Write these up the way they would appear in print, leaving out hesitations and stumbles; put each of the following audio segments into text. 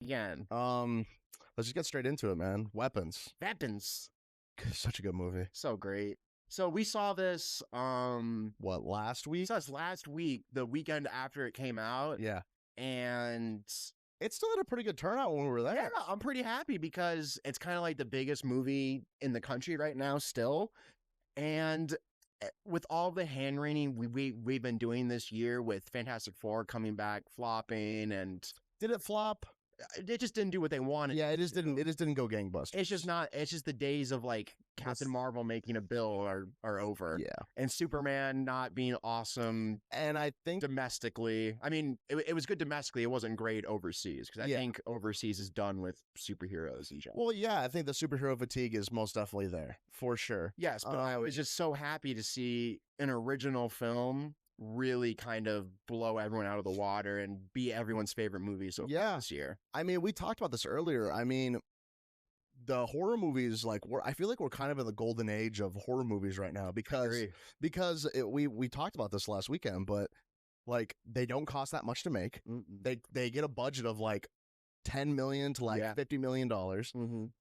again. Let's just get straight into it, man. Weapons. Such a good movie. So great. So we saw this What, last we week? saw this last week, the weekend after it came out. Yeah. And It still had a pretty good turnout when we were there. yeah, I'm pretty happy because it's kind of like the biggest movie in the country right now still. And with all the hand wringing we've been doing this year with Fantastic Four coming back, flopping, and Did it flop? it just didn't do what they wanted. Yeah, it just didn't go gangbusters. It's just the days of like Captain Marvel making a bill are over. Yeah. And Superman not being awesome. And I think Domestically, I mean, it was good domestically. It wasn't great overseas because I Yeah. think overseas is done with superheroes in general. well, yeah, I think the superhero fatigue is most definitely there for sure. Yes, but I was just so happy to see an original film really kind of blow everyone out of the water and be everyone's favorite movie so far this year. I mean, we talked about this earlier. I mean, the horror movies, like, I feel like we're kind of in the golden age of horror movies right now because we talked about this last weekend, but like they don't cost that much to make. They get a budget of like 10 million to like $50 million,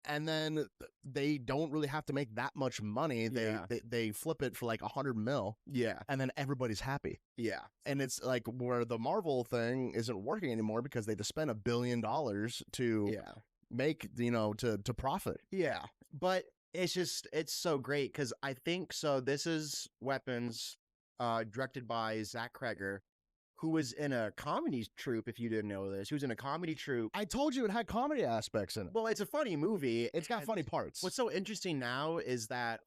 and then they don't really have to make that much money. They flip it for like 100 mil, and then everybody's happy. And it's like where the Marvel thing isn't working anymore because they just spent $1 billion to make, to profit. But it's so great because I think so. This is Weapons, directed by Zach Kreger, who was in a comedy troupe, if you didn't know this. He was in a comedy troupe. I told you it had comedy aspects in it. Well, it's a funny movie. It's got funny parts. What's so interesting now is that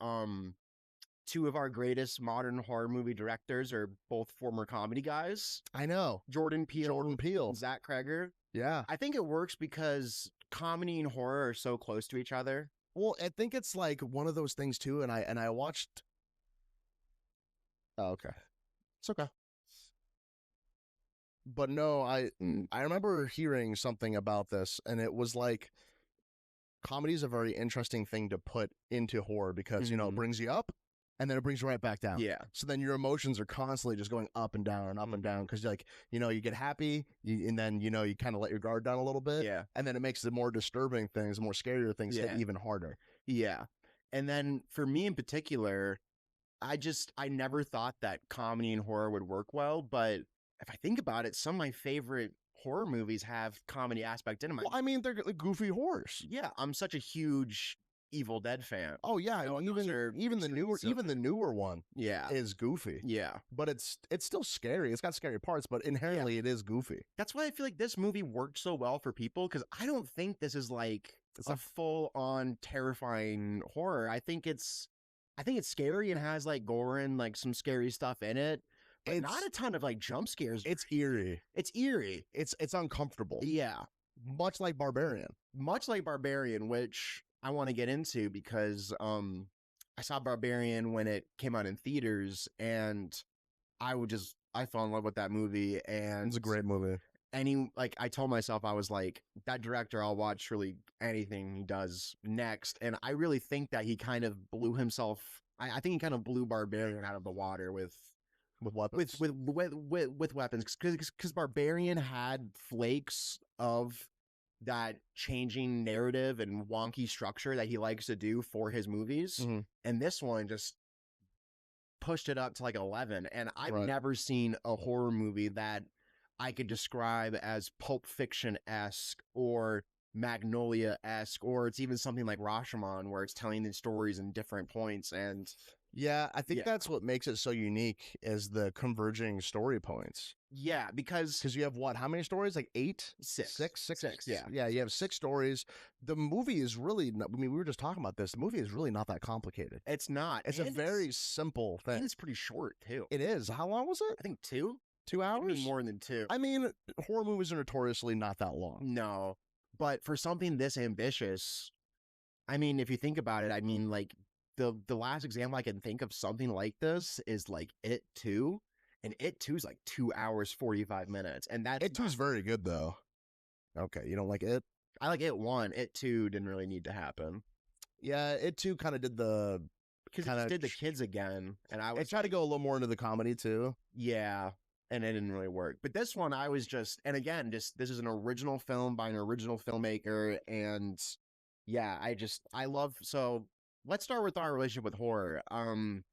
two of our greatest modern horror movie directors are both former comedy guys. I know. Jordan Peele. And Zach Kreger. Yeah. I think it works because comedy and horror are so close to each other. Well, I think it's like one of those things too, and I watched... Oh, okay. It's okay. But no, I remember hearing something about this, and it was like comedy is a very interesting thing to put into horror because, it brings you up and then it brings you right back down. So then your emotions are constantly just going up and down and up and down because, like, you get happy and then, you kind of let your guard down a little bit. And then it makes the more disturbing things, the more scarier things hit even harder. And then for me in particular, I never thought that comedy and horror would work well, but if I think about it, some of my favorite horror movies have comedy aspect in them. Well, I mean, they're like goofy horrors. I'm such a huge Evil Dead fan. Oh yeah, even the newer one, is goofy. But it's still scary. It's got scary parts, but inherently it is goofy. That's why I feel like this movie worked so well for people because I don't think this is like a full-on terrifying horror. I think it's scary and has like gore and like some scary stuff in it. But not a ton of like jump scares. It's eerie. It's uncomfortable. Much like Barbarian, which I want to get into because I saw Barbarian when it came out in theaters and I fell in love with that movie, and it's a great movie. I told myself, I was like, that director, I'll watch really anything he does next. And I really think that he kind of blew himself. I think he kind of blew Barbarian out of the water with weapons, with weapons, because Barbarian had flakes of that changing narrative and wonky structure that he likes to do for his movies, and this one just pushed it up to like 11. And I've never seen a horror movie that I could describe as Pulp Fiction-esque or Magnolia-esque, or it's even something like Rashomon where it's telling the stories in different points. And I think that's what makes it so unique is the converging story points. Because you have how many stories? Like 8? Six. Yeah, you have 6 stories. The movie is really, we were just talking about this. The movie is really not that complicated. It's not. It's a very simple thing. And it's pretty short too. It is. How long was it? I think 2 hours? Maybe more than 2. I mean, horror movies are notoriously not that long. No. But for something this ambitious, I mean, if you think about it, I mean, like, the last example I can think of something like this is like It 2. And It 2 is like 2 hours, 45 minutes. And that's It 2 is very good, though. Okay, you don't like It? I like It 1. It 2 didn't really need to happen. Yeah, It 2 kind of did because it did the kids again. And it tried to go a little more into the comedy, too. Yeah. and it didn't really work. But this one, I was just, and again, just this is an original film by an original filmmaker, and yeah, I love. So let's start with our relationship with horror. I'm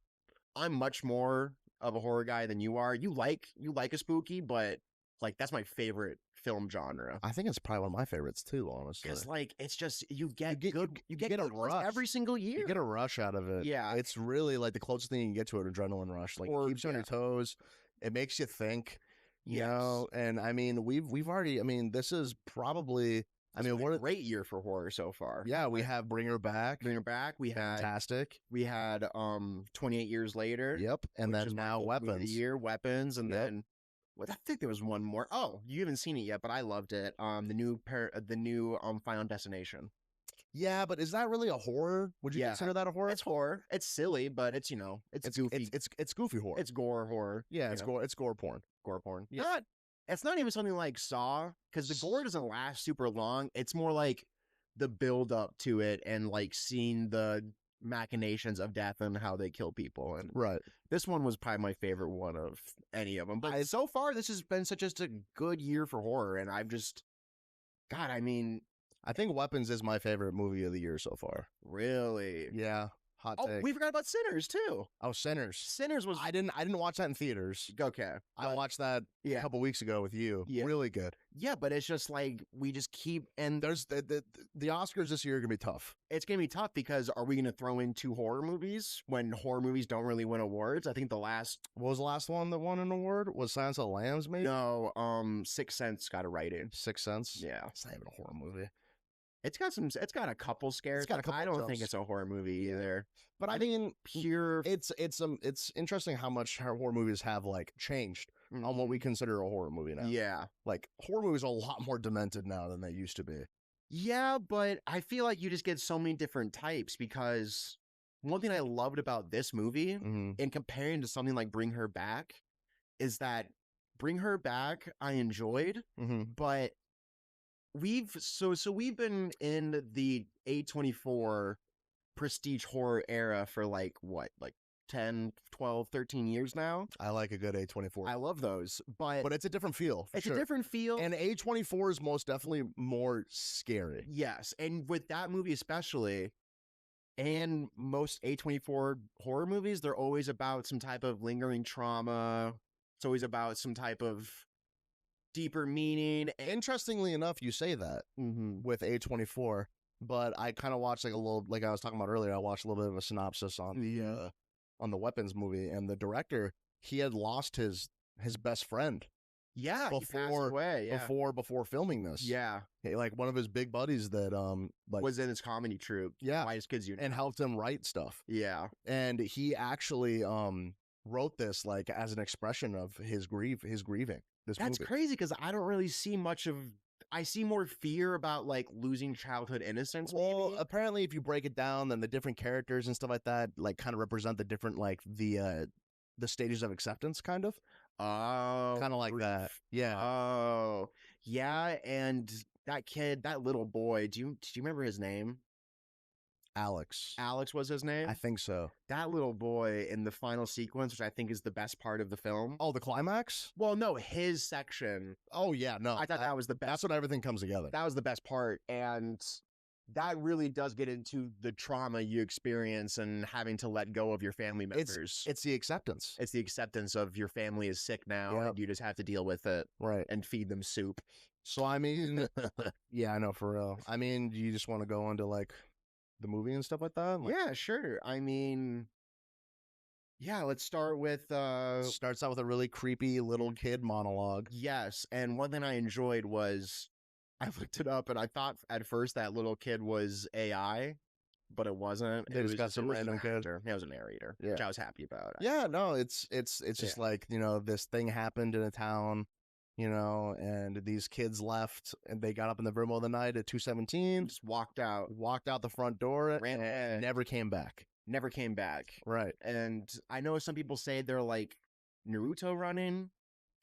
much more of a horror guy than you are. You like a spooky, but like that's my favorite film genre. I think it's probably one of my favorites too, honestly. Because like it's just you get get- good, you get get a good ones rush. every single year. You get a rush out of it. Yeah. It's really like the closest thing you can get to an adrenaline rush. Like, Or- it keeps you on your toes. It makes you think, you Yes. know, and I mean, we've already, I mean, this is probably, I mean, what a what, great year for horror so far. yeah, we have Bring Her Back. Bring Her Back. We had Fantastic. 28 Years Later. Yep. And which then is my now favorite movie of the Weapons. year, Weapons, and Yep. then I think there was one more. Oh, you haven't seen it yet, but I loved it. The new Final Destination. Yeah, but is that really a horror? Would you Yeah. consider that a horror? It's horror. It's silly, but it's it's goofy. It's goofy horror. It's gore horror. yeah, you it's know, gore. It's gore porn. gore porn. Yeah. Not. It's not even something like Saw, because the gore doesn't last super long. It's more like the build up to it and like seeing the machinations of death and how they kill people. And Right. this one was probably my favorite one of any of them. But so far, this has been such just a good year for horror, and I've just, God, I mean, I think Weapons is my favorite movie of the year so far. really. Yeah. Hot Oh, take. we forgot about Sinners too. Oh, Sinners. Sinners was I didn't watch that in theaters. okay. I but- watched that a yeah, couple weeks ago with you. Yeah. Really good. yeah, but it's just like we just keep, and There's the Oscars this year are gonna be tough. it's gonna be tough because are we gonna throw in 2 horror movies when horror movies don't really win awards? I think the last What was the last one that won an award? Was Silence of the Lambs, maybe? no, Sixth Sense got a writing. Sixth Sense. Yeah, It's not even a horror movie. it's got a couple scares. got a couple I don't jumps. think it's a horror movie either. But I I think mean, Pure it's interesting how much horror movies have like changed on what we consider a horror movie now. yeah. Like, horror movies are a lot more demented now than they used to be. Yeah, but I feel like you just get so many different types because one thing I loved about this movie Mm-hmm. in comparing to something like Bring Her Back is that Bring Her Back I enjoyed, Mm-hmm. but we've been in the A24 prestige horror era for like what, like 10, 12, 13 years now. I like a good A24. I love those, but But it's a different feel. For it's sure. a different feel. And A24 is most definitely more scary. Yes, and with that movie especially, and most A24 horror movies, they're always about some type of lingering trauma. It's always about some type of deeper meaning. Interestingly enough, you say that Mm-hmm. with A24, but I kind of watched like a little, like I was talking about earlier, I watched a little bit of a synopsis on the Weapons movie, and the director, he had lost his best friend Yeah, he passed Before- away. Yeah, before filming this. yeah, Like one of his big buddies that like was in his comedy troupe. yeah, Whitest Kids Union. and helped him write stuff. Yeah, And he actually wrote this like as an expression of his grieving. This that's movie. crazy because I don't really see much of. I see more fear about like losing childhood innocence. Well, maybe. apparently, if you break it down, then the different characters and stuff like that, like kind of represent the different like the stages of acceptance, kind of Oh, like that. grief. Yeah. Oh, yeah, and that kid, that little boy. Do you remember his name? Alex. Alex was his name. I think so. That little boy in the final sequence, which I think is the best part of the film. Oh, the climax? Well, no, his section. Oh yeah, no. I thought that was the that's best. when everything comes together. That was the best part, and that really does get into the trauma you experience and having to let go of your family members. It's the acceptance. It's the acceptance of your family is sick now, Yep. and you just have to deal with it Right. and feed them soup. So I mean, yeah, I know for real. I mean, do you just want to go into like the movie and stuff like that? Like, Yeah, sure. I mean, yeah, let's start with starts out with a really creepy little kid monologue. yes, and one thing I enjoyed was I looked it up and I thought at first that little kid was AI, but it wasn't. They It just was got some it was random an kid. actor. It was a narrator, Yeah. which I was happy about. Yeah, no, it's just like, you know, this thing happened in a town, you know, and these kids left and they got up in the very middle of the night at 2:17, Just walked out, walked out the front door, ran, and never came back. never came back. Right. And I know some people say they're like Naruto running.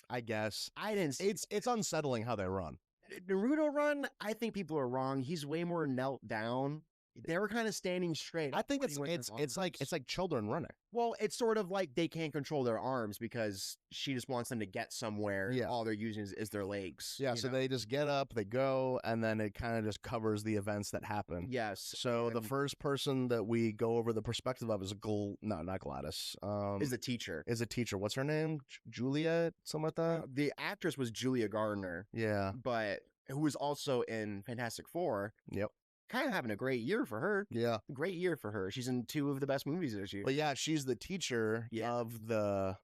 I guess. I didn't see It's unsettling how they run. Naruto run. I think people are wrong. He's way more knelt down. They were kind of standing straight. I think it's like children running. Well, it's sort of like they can't control their arms because she just wants them to get somewhere. Yeah. All they're using is their legs. Yeah, so they just get up, they go, and then it kind of just covers the events that happen. Yes. So the first person that we go over the perspective of is not Gladys. Is the teacher. Is a teacher. What's her name? Juliet? Something like that? The actress was Julia Gardner. Yeah. But who was also in Fantastic Four. Yep. Kind of having a great year for her. Yeah. Great year for her. She's in 2 of the best movies this year. But yeah, she's the teacher of the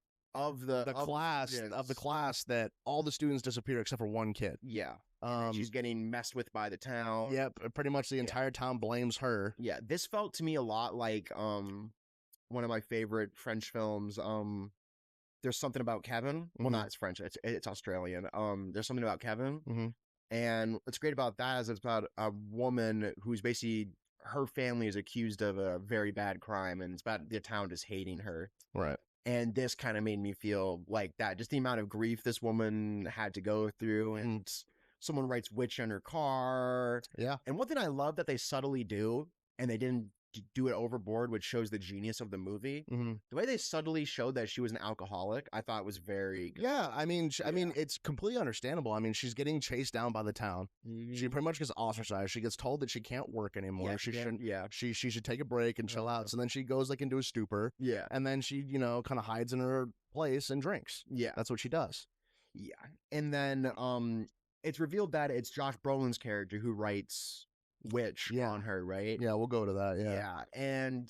class that all the students disappear except for one kid. Yeah. She's getting messed with by the town. Yep. Pretty much the entire town blames her. Yeah. This felt to me a lot like one of my favorite French films. There's Something About Kevin. Well, not it's French. It's Australian. There's Something About Kevin. Mm-hmm. And what's great about that is it's about a woman who's basically, her family is accused of a very bad crime, and it's about the town just hating her. Right. And this kind of made me feel like that. Just the amount of grief this woman had to go through, and someone writes witch on her car. Yeah. And one thing I love that they subtly do, and they didn't do it overboard, which shows the genius of the movie. Mm-hmm. The way they subtly showed that she was an alcoholic, I thought was very good. Yeah, I mean, it's completely understandable. I mean, she's getting chased down by the town. Mm-hmm. She pretty much gets ostracized. She gets told that she can't work anymore. Yeah, she should take a break and chill out. So then she goes like into a stupor. Yeah. And then she, kind of hides in her place and drinks. Yeah. That's what she does. Yeah. And then it's revealed that it's Josh Brolin's character who writes witch on her, right? Yeah, we'll go to that. Yeah. And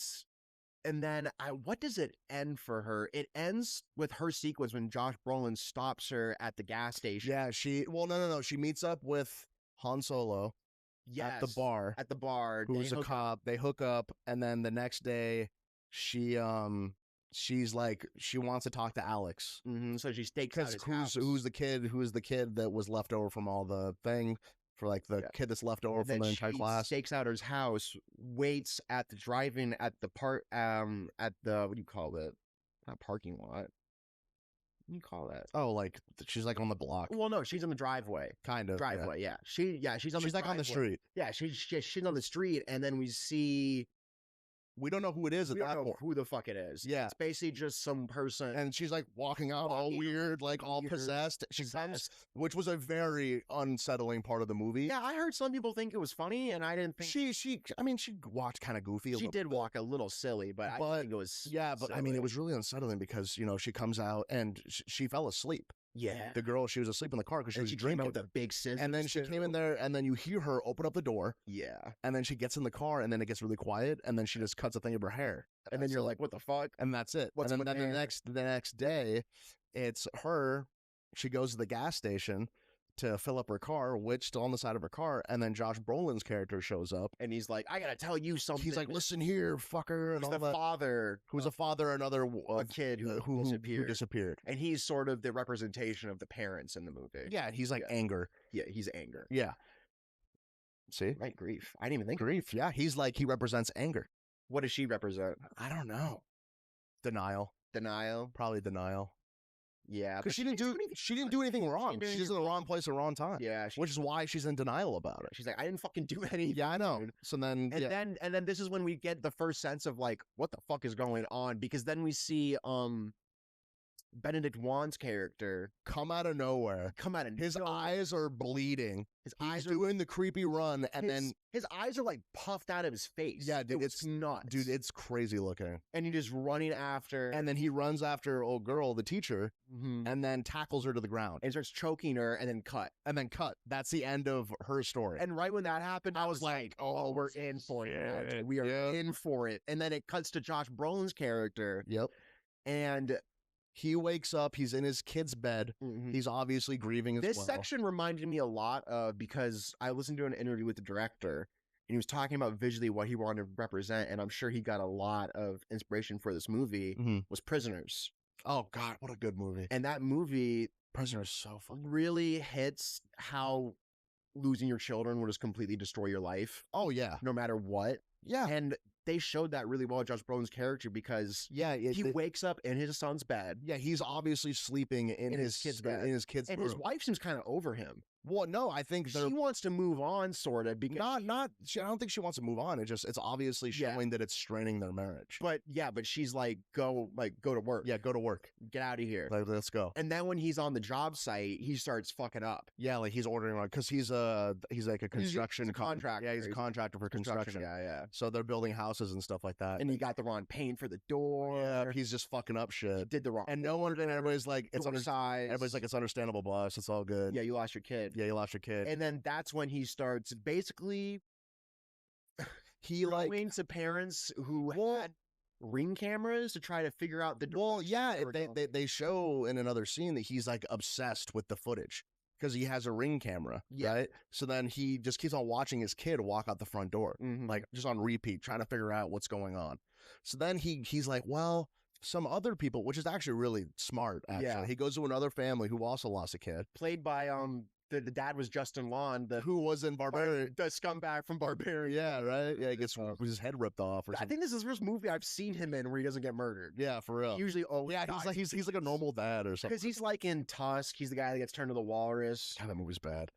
then what does it end for her? It ends with her sequence when Josh Brolin stops her at the gas station. Yeah, no. She meets up with Han Solo at the bar. At the bar. Who's a cop. They hook up, and then the next day she's like, she wants to talk to Alex. Mm-hmm. So she stakes out his house. Who's the kid that was left over from all the thing. For like the kid that's left over from the entire class. Stakes out his house, waits at the drive-in at the at the, what do you call it? Not parking lot. What do you call that? Oh, like she's like on the block. Well, no, she's on the driveway. Kind of. Driveway, yeah. She's on the She's like driveway. on the street. Yeah, she's on the street, and then we see, we don't know who it is at that point. Who the fuck it is. Yeah. It's basically just some person. And she's like walking out all weird, like all possessed. She comes, which was a very unsettling part of the movie. Yeah, I heard some people think it was funny, and I didn't think she walked kind of goofy. She did walk a little silly, but I think it was but I mean, it was really unsettling because, she comes out and she fell asleep. Yeah. The girl, she was asleep in the car because she was drinking. With a big scissors. And then she came in there, and then you hear her open up the door. Yeah. And then she gets in the car, and then it gets really quiet, and then she just cuts a thing of her hair. And then you're like, what the fuck? And that's it. And then the next day, it's her. She goes to the gas station to fill up her car, witch still on the side of her car, and then Josh Brolin's character shows up, and he's like, I gotta tell you something. He's like, listen here, fucker, and all that. Father, who's a father, a kid who disappeared, and he's sort of the representation of the parents in the movie. Yeah, he's like anger. Yeah, he's anger. Yeah. See, right, grief. I didn't even think grief. Yeah, he represents anger. What does she represent? I don't know. Denial. Probably denial. Yeah, because she didn't do anything wrong. She's in the wrong place at the wrong time. Yeah, which is why she's in denial about it. She's like, I didn't fucking do anything. Yeah, I know. So then, and then this is when we get the first sense of like, what the fuck is going on? Because then we see Benedict Wong's character come out of nowhere. His eyes are bleeding. His eyes are doing the creepy run, and then his eyes are like puffed out of his face. Yeah, dude, it's nuts. Dude, it's crazy looking. And he's just running after. And then he runs after old girl, the teacher, and then tackles her to the ground. And starts choking her, and then cut. That's the end of her story. And right when that happened, I was like, oh, we're in for it. We are in for it. And then it cuts to Josh Brolin's character. Yep. And he wakes up. He's in his kid's bed. He's obviously grieving as well. This section reminded me a lot of, because I listened to an interview with the director, and he was talking about visually what he wanted to represent, and I'm sure he got a lot of inspiration for this movie, was Prisoners. Oh, God, what a good movie. And that movie, Prisoners, so fun. Really hits how losing your children will just completely destroy your life. Oh, yeah. No matter what. Yeah. And they showed that really well, Josh Brolin's character, because he wakes up in his son's bed. Yeah, he's obviously sleeping in his kid's bed. And his wife seems kind of over him. Well, no, I think they're She wants to move on, sort of, because not. I don't think she wants to move on. It's obviously showing that it's straining their marriage. but she's like, go to work. Yeah, go to work. Get out of here. Like, let's go. And then when he's on the job site, he starts fucking up. Yeah, like he's ordering on because he's like a construction contractor. Yeah, he's a contractor for construction. Yeah. So they're building houses and stuff like that. And he got the wrong paint for the door. Yeah, he's just fucking up shit. He did the wrong. And no one, and everybody's like, it's size. Everybody's like, it's understandable, boss. It's all good. Yeah, you lost your kid. Yeah, you lost your kid. And then that's when he starts basically he like to parents who had Ring cameras to try to figure out the. Well, yeah, they show in another scene that he's like obsessed with the footage because he has a Ring camera, right? So then he just keeps on watching his kid walk out the front door, like just on repeat, trying to figure out what's going on. So then he's like, well, some other people, which is actually really smart. Actually, he goes to another family who also lost a kid, played by the dad was Justin Long, who was in Barbarian, the scumbag from Barbarian. Yeah, right. Yeah, he gets his head ripped off. Or something. I think this is the first movie I've seen him in where he doesn't get murdered. Yeah, for real. Usually, he's like a normal dad or something. Because he's like in Tusk. He's the guy that gets turned to the walrus. God, that movie's bad.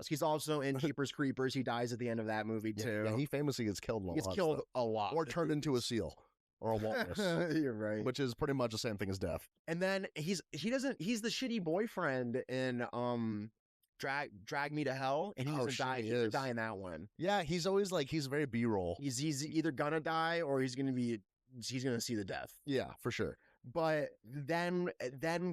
He's also in Keepers Creepers. He dies at the end of that movie too. Yeah, he famously gets killed. He gets killed a lot, or turned into a seal. Or a walrus. You're right. Which is pretty much the same thing as death. And then he's the shitty boyfriend in Drag Me to Hell, and he's gonna die in that one. Yeah, he's always like he's very B-roll. He's either gonna die or he's gonna see the death. Yeah, for sure. But then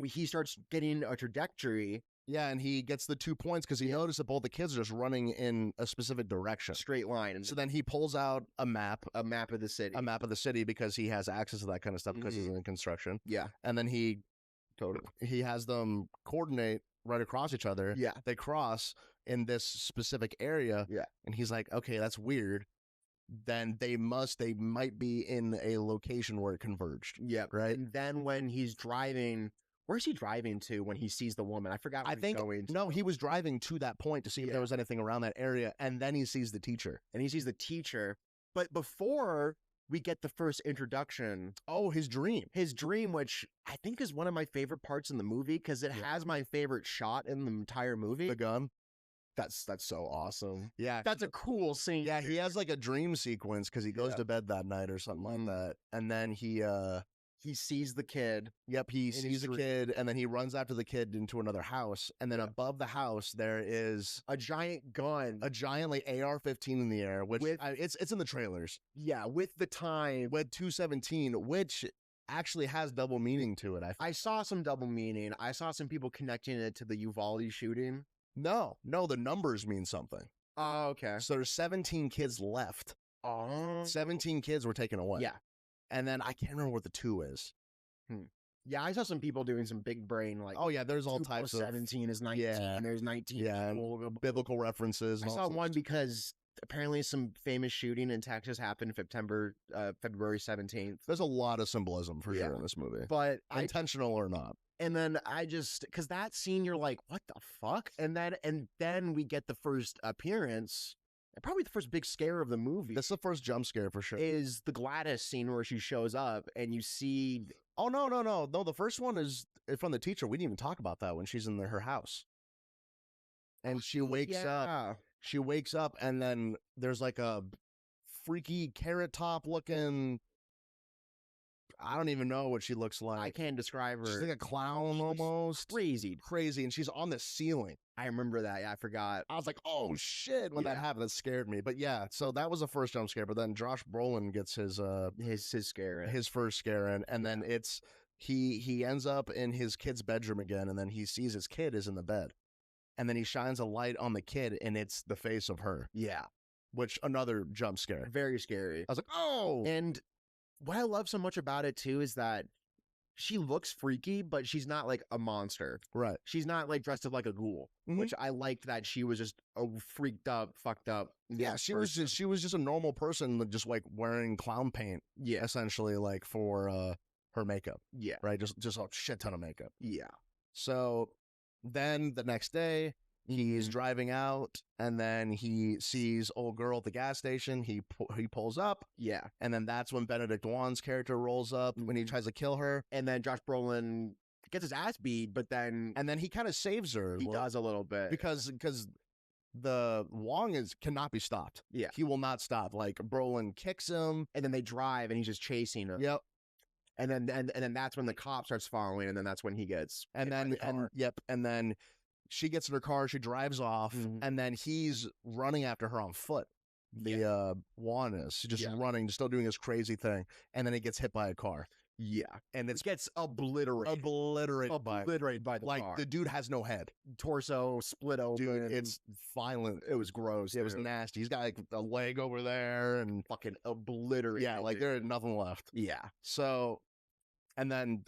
he starts getting a trajectory. Yeah, and he gets the 2 points because he noticed that both the kids are just running in a specific direction. Straight line. And so then he pulls out a map of the city. Because he has access to that kind of stuff because he's in construction. Yeah. And then he has them coordinate right across each other. Yeah. They cross in this specific area. Yeah. And he's like, okay, that's weird. Then they might be in a location where it converged. Yeah. Right. And then when he's driving, where's he driving to when he sees the woman? I forgot where he's going to. No, he was driving to that point to see if there was anything around that area, and then he sees the teacher. But before we get the first introduction. Oh, his dream, which I think is one of my favorite parts in the movie because it has my favorite shot in the entire movie. The gun. That's so awesome. Yeah. That's a cool scene. Yeah, he has like a dream sequence because he goes to bed that night or something like that. And then he sees the kid. Yep, he sees the kid, and then he runs after the kid into another house. And then above the house, there is a giant gun, like AR-15 in the air, which it's in the trailers. Yeah, with the time, with 217, which actually has double meaning to it. I saw some double meaning. I saw some people connecting it to the Uvalde shooting. No, the numbers mean something. Oh, okay. So there's 17 kids left. 17 kids were taken away. Yeah. And then I can't remember what the 2 is. Yeah, I saw some people doing some big brain like. Oh yeah, there's all types of 17 is 19. Yeah, and there's 19. Yeah, biblical references. I saw one because apparently some famous shooting in Texas happened February 17th. There's a lot of symbolism for sure in this movie, but intentional or not. And then because that scene, you're like, what the fuck? And then we get the first appearance. And probably the first big scare of the movie. That's the first jump scare for sure. Is the Gladys scene where she shows up and you see. Oh, no. The first one is from the teacher. We didn't even talk about that when she's in her house. And she wakes up. She wakes up and then there's like a freaky carrot top looking. I don't even know what she looks like. I can't describe her. She's like a clown almost. Crazy. And she's on the ceiling. I remember that. Yeah, I forgot. I was like, oh shit, when that happened. That scared me. But yeah, so that was the first jump scare. But then Josh Brolin gets his scare. His first scare in. And then it's he ends up in his kid's bedroom again, and then he sees his kid is in the bed. And then he shines a light on the kid, and it's the face of her. Yeah. Which another jump scare. Very scary. I was like, oh. And what I love so much about it too is that she looks freaky, but she's not like a monster. Right. She's not like dressed up like a ghoul, which I liked that she was just a freaked up, fucked up. Yeah, she was just a normal person, just like wearing clown paint. Yeah. Essentially, like for her makeup. Yeah. Right. Just a shit ton of makeup. Yeah. So then the next day, he's driving out, and then he sees old girl at the gas station. He pulls up. Yeah. And then that's when Benedict Wong's character rolls up when he tries to kill her. And then Josh Brolin gets his ass beat, but then and then he kind of saves her. he does a little bit because the Wong cannot be stopped. Yeah, he will not stop. Like Brolin kicks him, and then they drive, and he's just chasing him. Yep. And then that's when the cop starts following, and then that's when he gets and then she gets in her car, she drives off, and then he's running after her on foot. The Juan is just running, just still doing his crazy thing, and then he gets hit by a car. Yeah, and it gets obliterated by the car. The dude has no head, torso split open. Dude, it's violent. It was gross. It was nasty. He's got like a leg over there and fucking obliterated. Yeah, like there is nothing left. Yeah. So, and then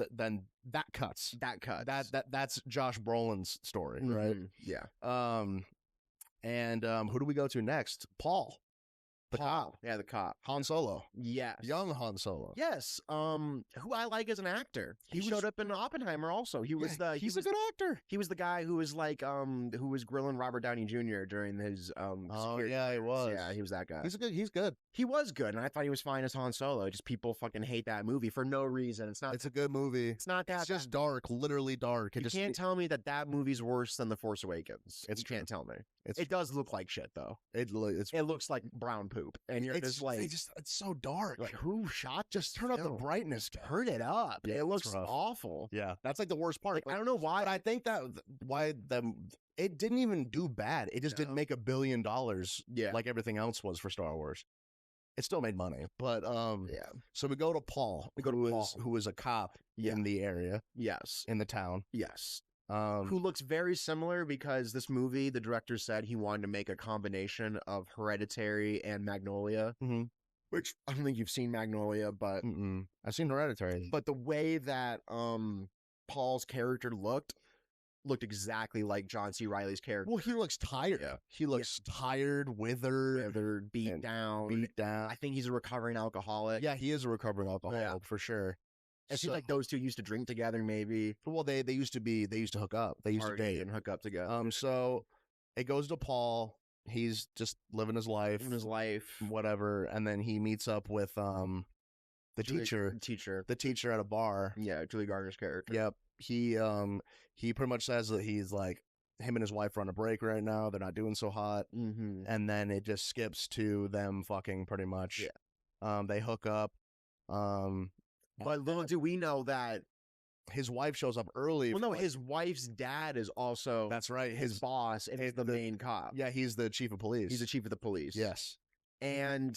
that cuts. That's Josh Brolin's story, right? Yeah. And who do we go to next? Paul. The cop. Yeah, the cop. Han Solo. Yes. Young Han Solo. Yes. Who I like as an actor. He showed up in Oppenheimer also. He's a good actor. He was the guy who was like who was grilling Robert Downey Jr. during his Oh yeah, he was. Yeah, he was that guy. He's good. He was good, and I thought he was fine as Han Solo. Just people fucking hate that movie for no reason. It's a good movie. It's not that. It's just dark, literally dark. You can't tell me that movie's worse than The Force Awakens. You can't tell me. It does look like shit though. It looks like brown poop, and you're just like, it's so dark. Like, who shot? Just turn up the brightness. Turn it up. Yeah, it looks awful. Yeah, that's like the worst part. Like, I don't know why. But I think it didn't even do bad. It just didn't make $1 billion. Yeah, like everything else was for Star Wars. It still made money, but yeah. So we go to Paul. Who was a cop in the area. Yes, in the town. Yes. Who looks very similar because this movie, the director said he wanted to make a combination of Hereditary and Magnolia, which I don't think you've seen Magnolia, but I've seen Hereditary. But the way that Paul's character looked exactly like John C. Reilly's character. Well, he looks tired. Yeah. He looks tired, withered, beat down. I think he's a recovering alcoholic. Yeah, he is a recovering alcoholic for sure. It seems like those two used to drink together, maybe. Well, they used to hook up. They used to date and hook up together. So it goes to Paul. He's just living his life, whatever. And then he meets up with the teacher at a bar. Yeah, Julie Garner's character. Yep. He pretty much says that he's like, him and his wife are on a break right now. They're not doing so hot. And then it just skips to them fucking pretty much. Yeah. They hook up. But little do we know that his wife shows up early. Well, no, his wife's dad is also that's right, his boss, and he's the main cop. Yeah, he's the chief of police. He's the chief of the police. Yes. And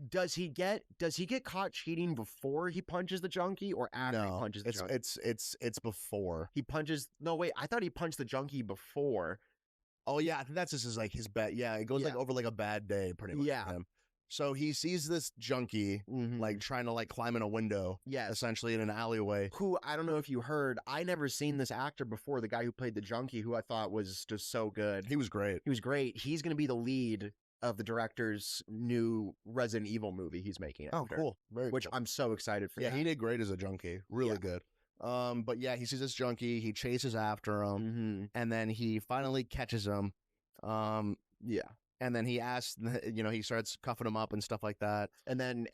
does he get caught cheating before he punches the junkie or after he punches the junkie? It's before. He punches. No, wait, I thought he punched the junkie before. Oh yeah, I think that's just his bad. Yeah, it goes like over like a bad day, pretty much. Yeah. For him. So he sees this junkie like trying to like climb in a window, essentially in an alleyway. Who, I don't know if you heard, I never seen this actor before, the guy who played the junkie, who I thought was just so good. He was great. He's going to be the lead of the director's new Resident Evil movie he's making. Oh, cool. Which I'm so excited for. Yeah, he did great as a junkie. Really good. But yeah, he sees this junkie, he chases after him, and then he finally catches him. And then he asks, he starts cuffing him up and stuff like that. And then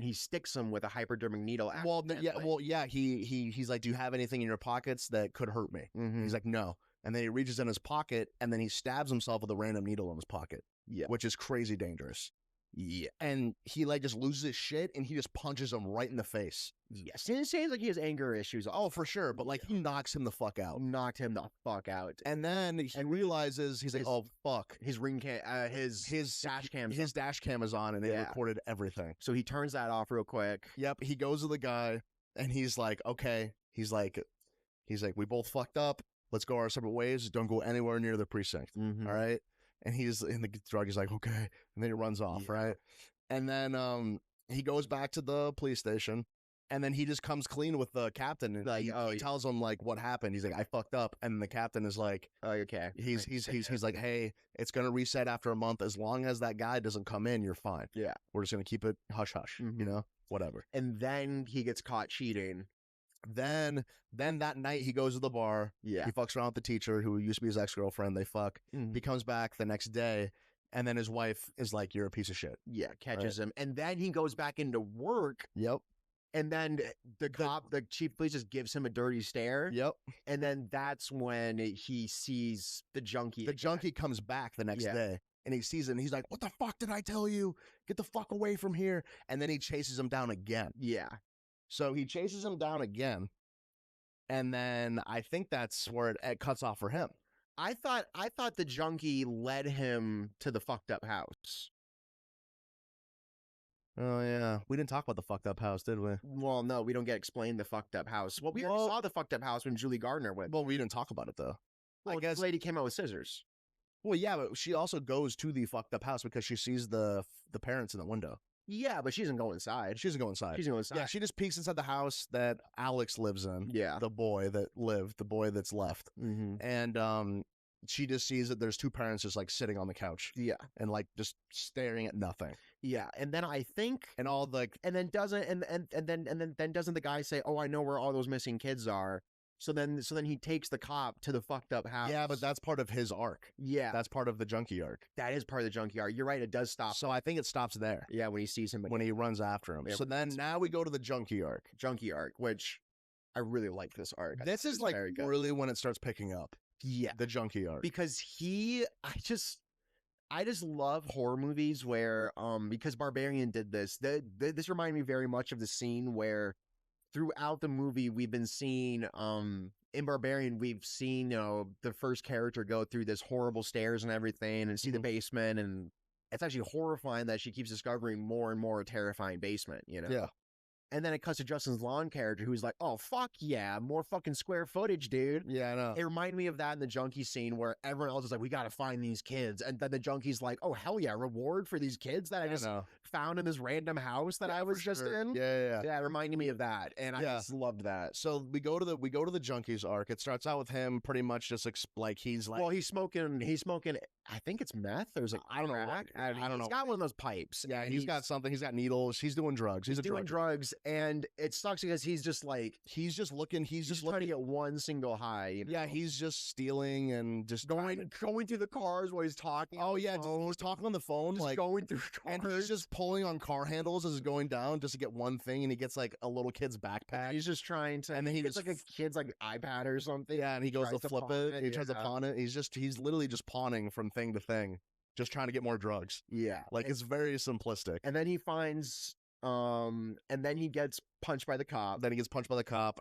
he sticks him with a hypodermic needle. He's like, "Do you have anything in your pockets that could hurt me?" He's like, "No." And then he reaches in his pocket and then he stabs himself with a random needle in his pocket. Yeah, which is crazy dangerous. Yeah, and he like just loses his shit and he just punches him right in the face. Yes, it seems like he has anger issues. Oh, for sure, but like he knocks him the fuck out. Knocked him the fuck out, and then he realizes he's like, "Oh fuck!" His ring cam, his dash cam, his dash cam is on, and it recorded everything. So he turns that off real quick. Yep, he goes to the guy, and he's like, "Okay," he's like, "We both fucked up. Let's go our separate ways. Don't go anywhere near the precinct." All right. And he's in the drug. He's like, "Okay," and then he runs off, right? And then he goes back to the police station, and then he just comes clean with the captain. And he tells him like what happened. He's like, "I fucked up," and the captain is like, "Oh, okay." He's like, "Hey, it's gonna reset after a month. As long as that guy doesn't come in, you're fine. Yeah, we're just gonna keep it hush hush, whatever." And then he gets caught cheating. Then that night he goes to the bar. Yeah. He fucks around with the teacher who used to be his ex-girlfriend. They fuck. He comes back the next day, and then his wife is like, "You're a piece of shit." Yeah, catches him. And then he goes back into work. Yep. And then the chief of police just gives him a dirty stare. Yep. And then that's when he sees the junkie. The junkie comes back the next day and he sees it and he's like, what the fuck did I tell you? Get the fuck away from here. And then he chases him down again. Yeah. So he chases him down again. And then I think that's where it cuts off for him. I thought the junkie led him to the fucked up house. Oh, yeah. We didn't talk about the fucked up house, did we? Well, no, we don't get explained the fucked up house. Well, we already saw the fucked up house when Julie Gardner went. Well, we didn't talk about it, though. Well, I guess the lady came out with scissors. Well, yeah, but she also goes to the fucked up house because she sees the parents in the window. Yeah, but she doesn't go inside. She doesn't go inside. She doesn't go inside. Yeah, she just peeks inside the house that Alex lives in. Yeah. The boy that lived, the boy that's left. Mm-hmm. And she just sees that there's two parents just like sitting on the couch. Yeah. And like just staring at nothing. Yeah. And then I think and all like and then doesn't then doesn't the guy say, "Oh, I know where all those missing kids are." So then he takes the cop to the fucked up house. Yeah, but that's part of his arc. Yeah. That's part of the junkie arc. That is part of the junkie arc. You're right, it does stop. So I think it stops there. Yeah, when he sees him again. When he runs after him. Yeah, so then now we go to the junkie arc. Junkie arc, which I really like this arc. This is like really when it starts picking up. Yeah. The junkie arc. Because I just love horror movies where because Barbarian did this. This reminded me very much of the scene where throughout the movie we've been seeing in Barbarian we've seen the first character go through this horrible stairs and everything and see the basement, and it's actually horrifying that she keeps discovering more and more a terrifying basement, Yeah. And then it cuts to Justin's Lawn character who's like, "Oh, fuck yeah, more fucking square footage, dude." Yeah, I know. It reminded me of that in the junkie scene where everyone else is like, "We got to find these kids." And then the junkie's like, "Oh, hell yeah, reward for these kids that I just found in this random house that I was just in." Yeah. Yeah, it reminded me of that. And I just loved that. So we go to the junkies arc. It starts out with him pretty much just like he's like, well, he's smoking, I think it's meth. There's like, I don't know what. I don't know. He's got one of those pipes. Yeah, he's got something. He's got needles. He's doing drugs. He's doing drugs. And it sucks because he's just looking trying to get one single high. Yeah, he's just stealing and just going through the cars while he's talking. Oh yeah, he's talking on the phone, just like going through cars. And he's just pulling on car handles as he's going down just to get one thing, and he gets like a little kid's backpack. He's just trying to, and then he gets like a kid's like iPad or something. Yeah, and he goes to flip it. He tries to pawn it. He's literally just pawning from thing to thing, just trying to get more drugs. Yeah, like it's very simplistic. And then he finds and then he gets punched by the cop.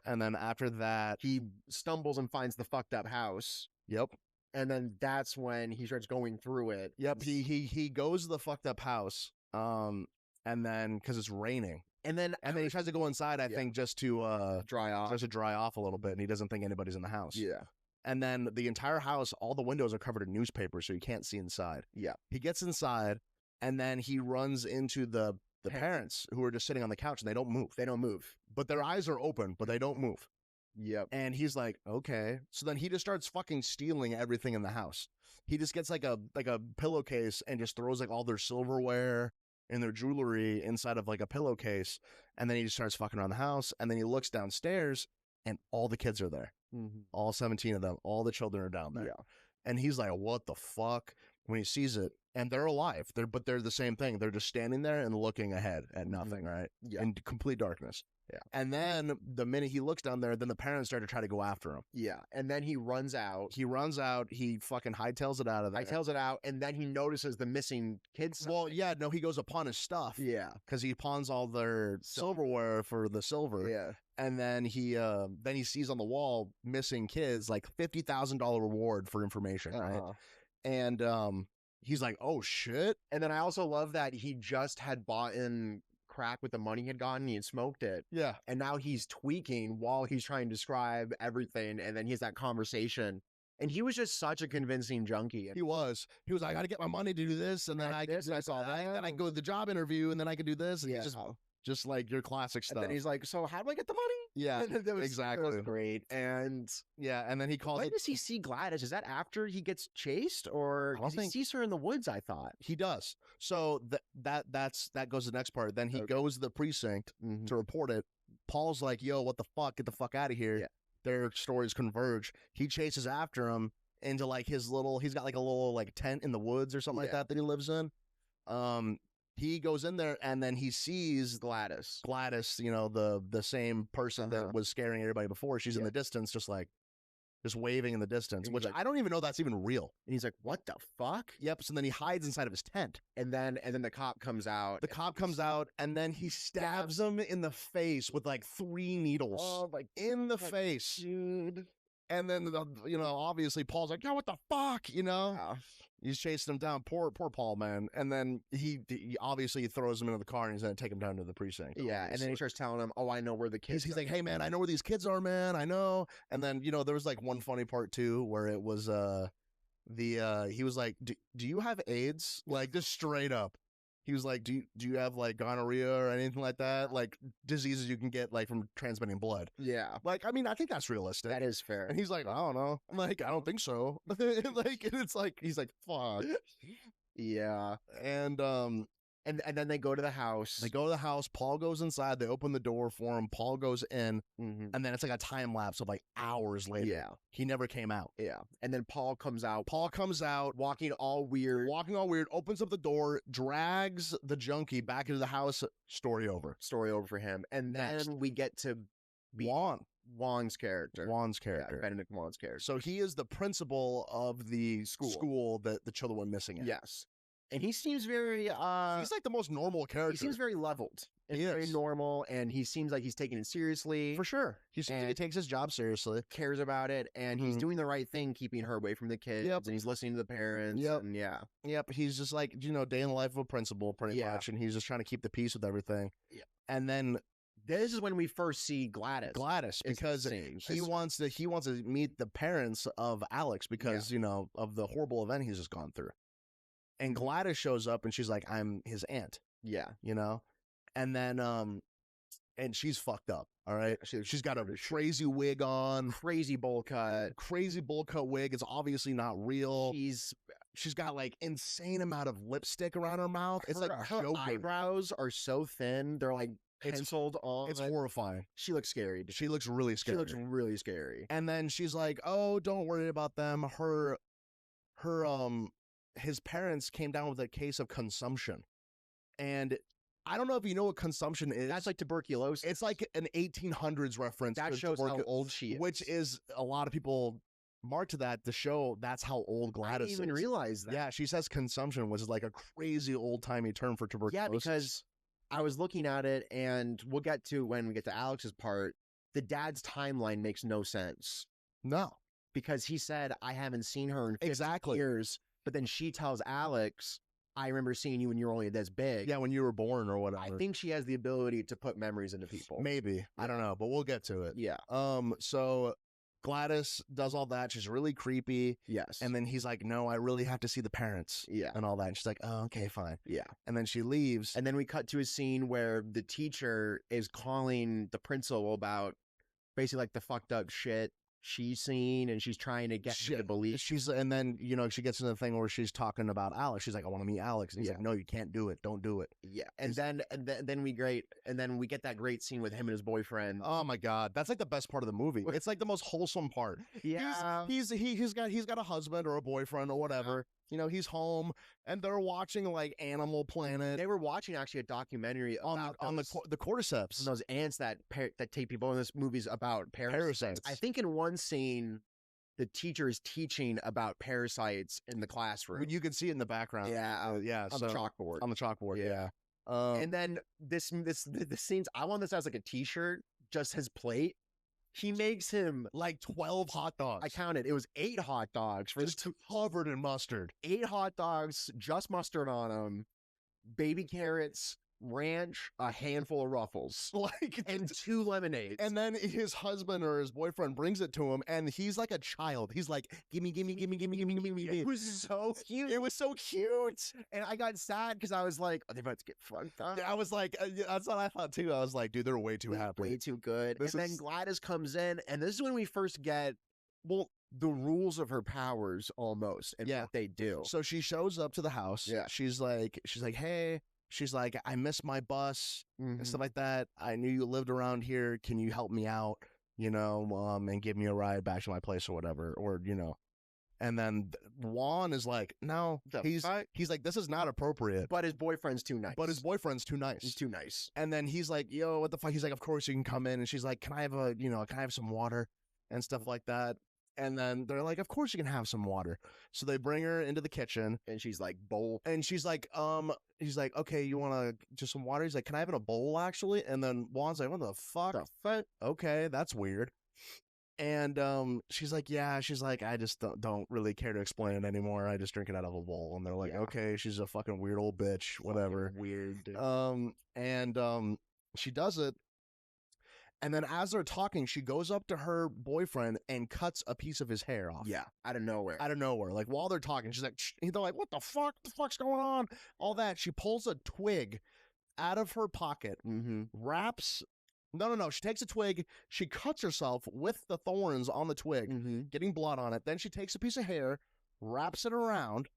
And then after that he stumbles and finds the fucked up house. Yep. And then that's when he starts going through it. Yep. He goes to the fucked up house. And then because it's raining. And then he tries to go inside, I think, just to dry off. Just to dry off a little bit, and he doesn't think anybody's in the house. Yeah. And then the entire house, all the windows are covered in newspaper, so you can't see inside. Yeah. He gets inside, and then he runs into the parents who are just sitting on the couch, and they don't move. But their eyes are open, but they don't move. Yep. And he's like, okay. So then he just starts fucking stealing everything in the house. He just gets like a pillowcase and just throws like all their silverware and their jewelry inside of like a pillowcase. And then he just starts fucking around the house. And then he looks downstairs and all the kids are there. Mm-hmm. All 17 of them. All the children are down there. Yeah. And he's like, what the fuck? When he sees it, and they're alive. But they're the same thing. They're just standing there and looking ahead at nothing, right? Yeah. In complete darkness. Yeah. And then the minute he looks down there, then the parents start to try to go after him. Yeah. And then he runs out. He fucking hightails it out of there. And then he notices the missing kids. Well, yeah, no, he goes upon his stuff. Yeah. Because he pawns all their silverware for the silver. Yeah. And then he sees on the wall missing kids, like $50,000 reward for information, right? And he's like, oh shit. And then I also love that he just had bought in crack with the money he had gotten. He had smoked it. Yeah. And now he's tweaking while he's trying to describe everything. And then he has that conversation. And he was just such a convincing junkie. He was like, I got to get my money to do this. And then I saw that. And then I go to the job interview and then I can do this. And just like your classic stuff. And then he's like, so how do I get the money? Yeah, exactly. It was great. And yeah, and then he calls when does he see Gladys? Is that after he gets chased, or he sees her in the woods? I thought he does. So that goes to the next part. Then he goes to the precinct to report it. Paul's like, yo, what the fuck? Get the fuck out of here. Yeah. Their stories converge. He chases after him into like he's got like a little like tent in the woods or something like that he lives in. he goes in there and then he sees Gladys. You know, the same person that was scaring everybody before. She's in the distance, just waving in the distance, which I don't even know that's even real. And he's like, "What the fuck?" Yep. So then he hides inside of his tent, and then the cop comes out. The cop comes out, and then he stabs him in the face with like 3 needles. Oh, like in the face, dude. And then you know, obviously Paul's like, "Yo, what the fuck?" You know. He's chasing him down. Poor Paul, man. And then he obviously throws him into the car and he's going to take him down to the precinct. Yeah. And then he starts telling him, "Oh, I know where the kids." He's like, "Hey, man, I know where these kids are, man. I know." And then, you know, there was like one funny part too where it was he was like, "Do you have AIDS?" Like, just straight up. He was like, do you have like gonorrhea or anything like that? Like diseases you can get like from transmitting blood. Yeah. Like, I mean, I think that's realistic. That is fair. And he's like, "I don't know." I'm like, "I don't think so." Like, and it's like, he's like, "Fuck." Yeah. And then they go to the house. Paul goes inside. They open the door for him. Paul goes in. And then it's like a time lapse of like hours later. Yeah. He never came out. Yeah. And then Paul comes out. Walking all weird. Opens up the door. Drags the junkie back into the house. Story over for him. And then we get to Juan's character. Yeah, Benedict Juan's character. So he is the principal of the school that the children went missing at. Yes. And he seems very he's like the most normal character. He seems very leveled. He is very normal, and he seems like he's taking it seriously. For sure. He takes his job seriously. Cares about it, and he's doing the right thing, keeping her away from the kids, and he's listening to the parents. And he's just like, you know, day in the life of a principal pretty much, and he's just trying to keep the peace with everything. Yeah. And then this is when we first see Gladys, because he wants to meet the parents of Alex because you know, of the horrible event he's just gone through. And Gladys shows up and she's like, "I'm his aunt." Yeah. You know? And then and she's fucked up. All right. She's got a crazy wig on. Crazy bowl cut wig. It's obviously not real. She's got like insane amount of lipstick around her mouth. It's like her eyebrows are so thin. They're like penciled on. It's horrifying. She looks scary. She looks really scary. And then she's like, "Oh, don't worry about them. His parents came down with a case of consumption." And I don't know if you know what consumption is. That's like tuberculosis. It's like an 1800s reference. That shows how old she is. Which is, a lot of people mark to that to show that's how old Gladys is. I didn't even realize that. Yeah, she says consumption, which is like a crazy old-timey term for tuberculosis. Yeah, because I was looking at it, and we'll get to, when we get to Alex's part, the dad's timeline makes no sense. No. Because he said, "I haven't seen her in 50 years. But then she tells Alex, "I remember seeing you when you were only this big." Yeah, when you were born or whatever. I think she has the ability to put memories into people. Maybe. Yeah. I don't know, but we'll get to it. Yeah. So Gladys does all that. She's really creepy. Yes. And then he's like, "No, I really have to see the parents." Yeah. And all that. And she's like, "Oh, okay, fine." Yeah. And then she leaves. And then we cut to a scene where the teacher is calling the principal about basically like the fucked up shit she's seen, and she's trying to get him to believe. And then, you know, she gets into the thing where she's talking about Alex. She's like, "I want to meet Alex." And he's like, "No, you can't do it. Don't do it." Yeah. And then we get that great scene with him and his boyfriend. Oh my God. That's like the best part of the movie. It's like the most wholesome part. Yeah. He's got a husband or a boyfriend or whatever. You know, he's home and they're watching like Animal Planet. They were watching actually a documentary on the cordyceps. Those ants that take people in this movie's about parasites. I think in one scene, the teacher is teaching about parasites in the classroom. You can see it in the background. Yeah. Yeah. On the chalkboard. On the chalkboard. Yeah. And then the scenes, I want this as like a t-shirt, just his plate. He makes him like 12 hot dogs. I counted. It was 8 hot dogs. Just covered in mustard. 8 hot dogs, just mustard on them, baby carrots, ranch, a handful of Ruffles, and 2 lemonades. And then his husband or his boyfriend brings it to him, and he's like a child. He's like, "Gimme, gimme, gimme, gimme, gimme, gimme, gimme." It was so cute. It was so cute. And I got sad because I was like, "Are they about to get fucked up?" I was like, that's what I thought too. I was like, dude, they're way too happy. Way too good. Then Gladys comes in, and this is when we first get, the rules of her powers almost, and what they do. So she shows up to the house. Yeah. She's like, "Hey," she's like, "I missed my bus," and stuff like that. "I knew you lived around here. Can you help me out, you know, and give me a ride back to my place or whatever?" Or, you know. And then Juan is like, no, he's like, this is not appropriate. But his boyfriend's too nice. He's too nice. And then he's like, yo, what the fuck? He's like, of course you can come in. And she's like, can I have some water and stuff like that? And then they're like, of course you can have some water. So they bring her into the kitchen. And she's like, bowl. And she's like, he's like, okay, you want to just some water? He's like, can I have it in a bowl actually? And then Juan's like, what the fuck? Okay, that's weird. And she's like, yeah, she's like, I just don't really care to explain it anymore. I just drink it out of a bowl. And they're like, okay, she's a fucking weird old bitch, whatever. Weird, dude. And she does it. And then as they're talking, she goes up to her boyfriend and cuts a piece of his hair off. Yeah, out of nowhere. Like while they're talking, she's like, they're like, what the fuck? The fuck's going on? All that. She pulls a twig out of her pocket, wraps. No. She takes a twig. She cuts herself with the thorns on the twig, getting blood on it. Then she takes a piece of hair, wraps it around,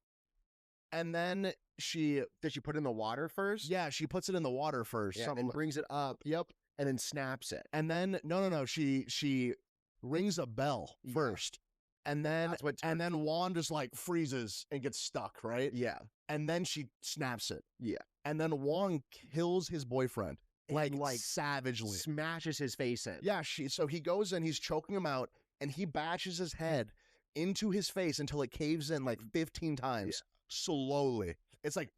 and then Did she put it in the water first? Yeah, she puts it in the water first. Yeah, and brings it up. Yep. And then snaps it. And then no. She rings a bell first. And then Juan just like freezes and gets stuck, right? Yeah. And then she snaps it. Yeah. And then Juan kills his boyfriend. Like savagely. Smashes his face in. Yeah, so he goes in, he's choking him out, and he bashes his head into his face until it caves in like 15 times. Slowly. It's like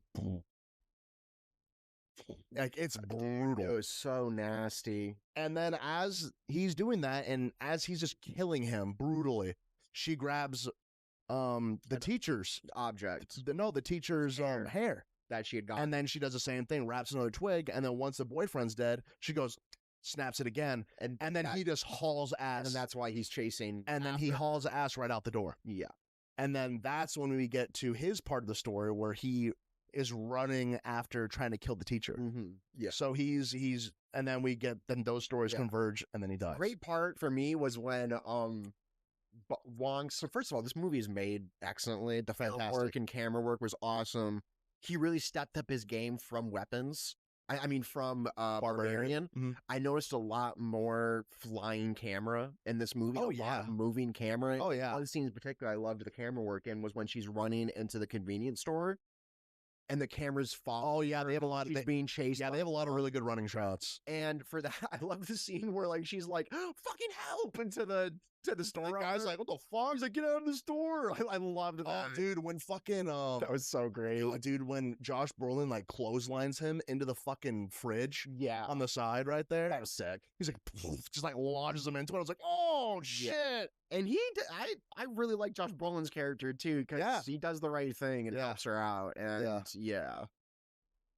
it's brutal. It was so nasty. And then as he's doing that, and as he's just killing him brutally, she grabs the teacher's object. The teacher's hair that she had got. And then she does the same thing, wraps another twig, and then once the boyfriend's dead, she goes, snaps it again, and then he just hauls ass. And that's why he's chasing. And then he hauls ass right out the door. Yeah. And then that's when we get to his part of the story where he is running after trying to kill the teacher. Yeah. So he's and then those stories converge, and then he dies. Great part for me was when Wong. So first of all, this movie is made excellently. The Fantastic. work and camera work was awesome. He really stepped up his game from weapons. I mean, from Barbarian. I noticed a lot more flying camera in this movie. Oh, a lot of moving camera. Oh, yeah. One of the scenes in particular I loved the camera work in was when she's running into the convenience store and the cameras fall. Oh, yeah, they have a lot of... She's being chased. Yeah, they have a lot of really good running shots. And for that, I love the scene where, like, she's like, fucking help, into the store. The guy's like, what the fuck? He's like, get out of the store. I loved that. Oh, dude, when fucking... that was so great. Dude, when Josh Brolin, like, clotheslines him into the fucking fridge on the side right there. That was sick. He's like, just, like, launches him into it. I was like, oh, shit. Yeah. And I really like Josh Brolin's character, too, because he does the right thing and helps her out. And,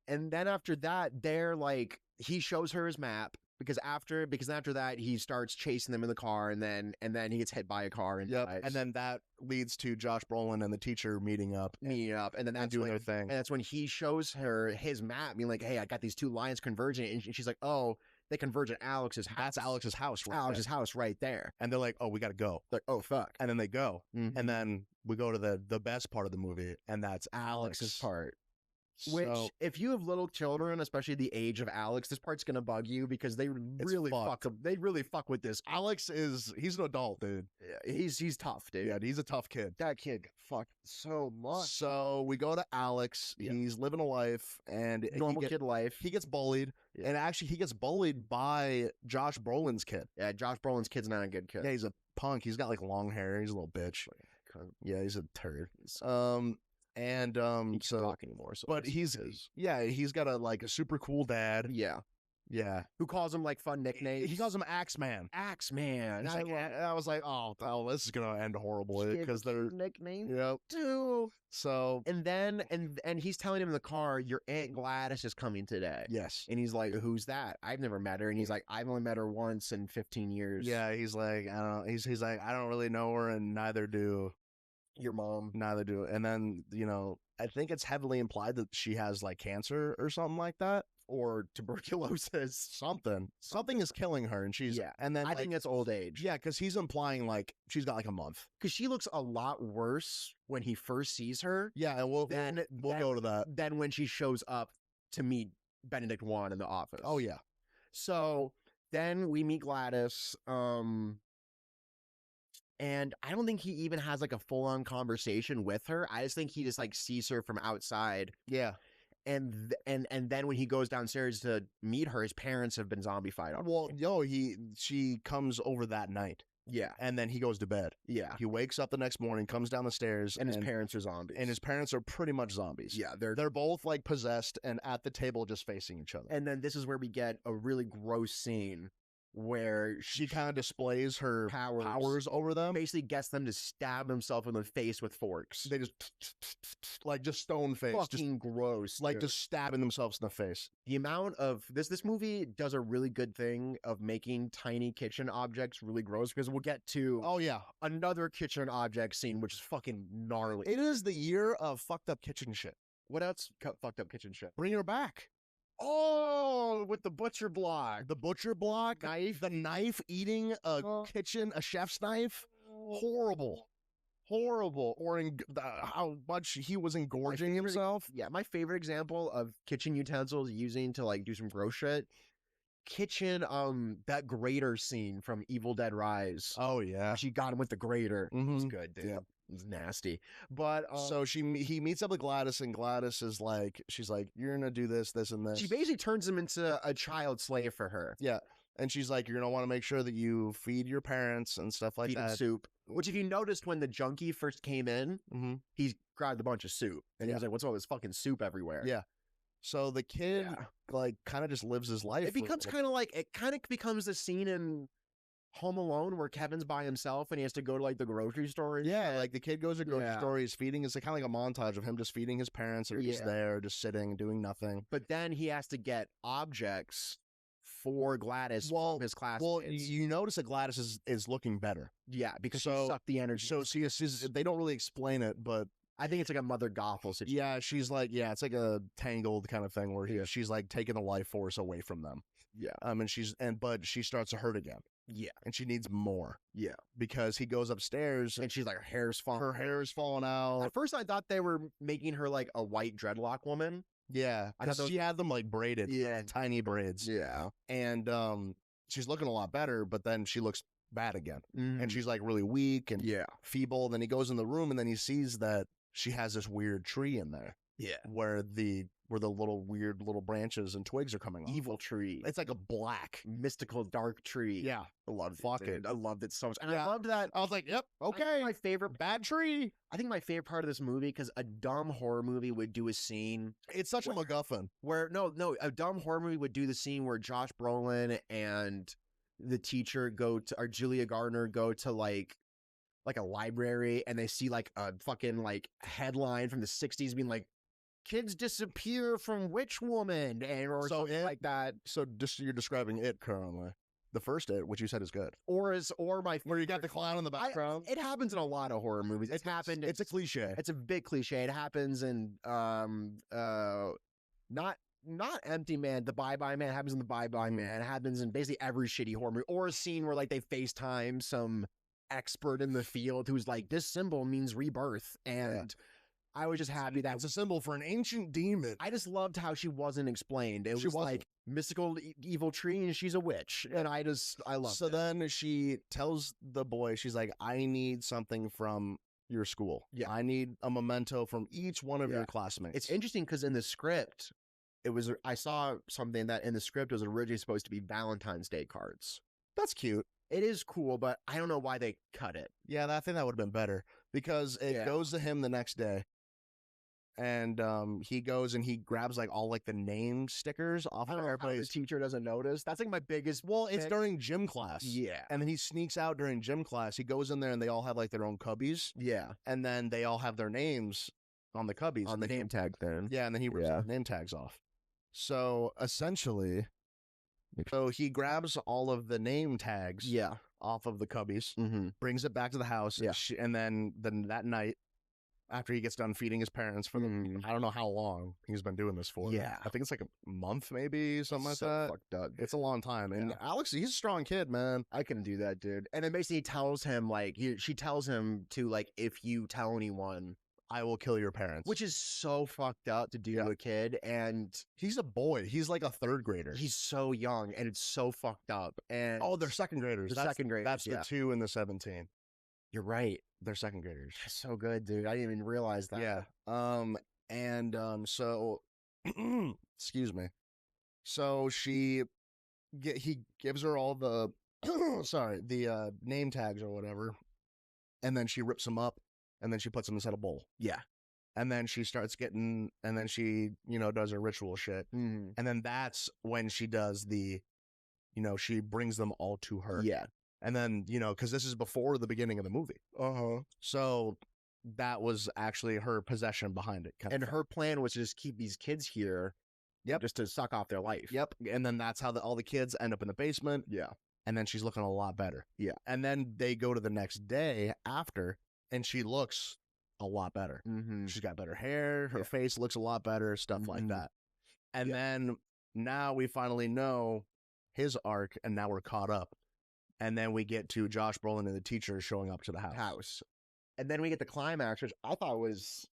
And then after that, they're like, he shows her his map. Because after that he starts chasing them in the car, and then he gets hit by a car and dies. And then that leads to Josh Brolin and the teacher meeting up, and then that's doing their thing. And that's when he shows her his map, being like, "Hey, I got these two lines converging," and she's like, "Oh, they converge at Alex's house." That's Alex's house. House right there. And they're like, "Oh, we got to go." They're like, "Oh, fuck!" And then they go, and then we go to the best part of the movie, and that's Alex's part. Which, if you have little children, especially the age of Alex, this part's gonna bug you because they really fuck with this. Alex he's an adult, dude. Yeah, he's tough, dude. Yeah, he's a tough kid. That kid got fucked so much. So we go to Alex. Yeah. He's living a life and normal kid life. He gets bullied, and actually he gets bullied by Josh Brolin's kid. Yeah, Josh Brolin's kid's not a good kid. Yeah, he's a punk. He's got like long hair. He's a little bitch. Yeah, he's a turd. And he can't talk anymore. So but he's got a super cool dad. Yeah. Who calls him like fun nicknames? He calls him Axeman. Axeman. I was like, oh, this is gonna end horribly because they're nicknames. Yep. Too. So and then and he's telling him in the car, your Aunt Gladys is coming today. Yes. And he's like, who's that? I've never met her. And he's like, I've only met her once in 15 years. Yeah. He's like, I don't. He's like, I don't really know her, and neither do your mom. Neither do. And then I think it's heavily implied that she has like cancer or something like that, or tuberculosis. Something is killing her, and she's and then I think it's old age. Yeah, because he's implying like she's got like a month. Because she looks a lot worse when he first sees her. Yeah, and we'll go to that. Then when she shows up to meet Benedict Wong in the office. Oh yeah. So then we meet Gladys. And I don't think he even has like a full on conversation with her. I just think he just like sees her from outside. Yeah. And then when he goes downstairs to meet her, his parents have been zombified. Well, she comes over that night. Yeah. And then he goes to bed. Yeah. He wakes up the next morning, comes down the stairs, And his parents are zombies. And his parents are pretty much zombies. Yeah. They're both like possessed and at the table just facing each other. And then this is where we get a really gross scene where she kind of displays her powers over them. Basically gets them to stab themselves in the face with forks. They just like just stone face. Fucking gross. Like just stabbing themselves in the face. The amount of this movie does a really good thing of making tiny kitchen objects really gross, because we'll get to another kitchen object scene which is fucking gnarly. It is the year of fucked up kitchen shit. What else fucked up kitchen shit? Bring Her Back. Oh, with the butcher block. The butcher block. Knife. The knife eating a chef's knife. Horrible. Or how much he was engorging himself. Yeah, my favorite example of kitchen utensils using to like do some gross shit. Kitchen, that grater scene from Evil Dead Rise. Oh yeah. She got him with the grater. Mm-hmm. It was good, dude. Yeah. It was nasty. But so he meets up with Gladys, and Gladys is like, she's like, you're gonna do this, this, and this. She basically turns him into a child slave for her. Yeah. And she's like, you're gonna want to make sure that you feed your parents and stuff like that. Feed soup. Which, if you noticed when the junkie first came in, he grabbed a bunch of soup. And he was like, what's all this fucking soup everywhere? Yeah. So the kid like kind of just lives his life. It becomes kind of like, it kind of becomes the scene in Home Alone where Kevin's by himself and he has to go to like the grocery store. Yeah, like the kid goes to the grocery store, he's feeding. It's kind of like a montage of him just feeding his parents, or just there, just sitting, doing nothing. But then he has to get objects for Gladys from his classmates. Well, you notice that Gladys is looking better. Yeah, because she sucked the energy. So they don't really explain it, but I think it's like a Mother Gothel situation. Yeah, she's like, it's like a Tangled kind of thing where she's like taking the life force away from them. Yeah. But she starts to hurt again. Yeah. And she needs more. Yeah. Because he goes upstairs and she's like, her hair is falling out. At first I thought they were making her like a white dreadlock woman. Yeah. Because she had them like braided. Yeah. Tiny braids. Yeah. And she's looking a lot better, but then she looks bad again. And she's like really weak and feeble. Then he goes in the room and then he sees that she has this weird tree in there. Yeah. Where the weird little branches and twigs are coming off. Evil tree. It's like a black, mystical, dark tree. Yeah. I loved it. I loved it so much. And I loved that. I was like, yep, okay. My favorite bad tree. I think my favorite part of this movie, because a dumb horror movie would do a scene. It's such a MacGuffin. Where, a dumb horror movie would do the scene where Josh Brolin and the teacher or Julia Gardner go to like a library and they see like a fucking like headline from the 60s being like, kids disappear from Witch Woman, or something like that. So you're describing It currently. The first It, which you said is good. Where you got the clown in the background. It happens in a lot of horror movies. It's a cliche. It's a big cliche. It happens in not Empty Man, the Bye Bye Man. It happens in the Bye Bye Man. It happens in basically every shitty horror movie. Or a scene where like they FaceTime some expert in the field who's like, this symbol means rebirth. And I was just happy that it's a symbol for an ancient demon. I just loved how she wasn't explained. It was like mystical evil tree and she's a witch. And I loved it. So then she tells the boy, she's like, I need something from your school. Yeah. I need a memento from each one of your classmates. It's interesting because in the script, I saw something that in the script was originally supposed to be Valentine's Day cards. That's cute. It is cool, but I don't know why they cut it. Yeah, I think that would have been better because it goes to him the next day. And he goes and he grabs like all like the name stickers off of everybody's. The teacher doesn't notice. That's like my biggest. Well, it's during gym class. Yeah. And then he sneaks out during gym class. He goes in there and they all have like their own cubbies. Yeah. And then they all have their names on the cubbies. On the name tag then. Yeah. And then he rips the name tags off. So essentially, he grabs all of the name tags off of the cubbies, brings it back to the house. Yeah. And then that night, after he gets done feeding his parents for I don't know how long he's been doing this for. Yeah. I think it's like a month, maybe, something like that. Fucked up. It's a long time. And Alex, he's a strong kid, man. I couldn't do that, dude. And then basically tells him, like, she tells him to, like, if you tell anyone, I will kill your parents. Which is so fucked up to do to a kid. And he's a boy. He's like a third grader. He's so young, and it's so fucked up. And they're second graders. Second graders. That's the 2 and the 17. You're right. They're second graders. That's so good, dude. I didn't even realize that. Yeah. So excuse me. So he gives her all the sorry, the name tags or whatever, and then she rips them up, and then she puts them inside a bowl. Yeah. And then she starts getting, and then she, does her ritual shit. Mm-hmm. And then that's when she does she brings them all to her. Yeah. And then, because this is before the beginning of the movie. Uh-huh. So that was actually her possession behind it. And her plan was to just keep these kids here. Yep. Just to suck off their life. Yep. And then that's how all the kids end up in the basement. Yeah. And then she's looking a lot better. Yeah. And then they go to the next day after, and she looks a lot better. Mm-hmm. She's got better hair. Her face looks a lot better, stuff like that. And then now we finally know his arc, and now we're caught up. And then we get to Josh Brolin and the teacher showing up to the house. And then we get the climax, which I thought was...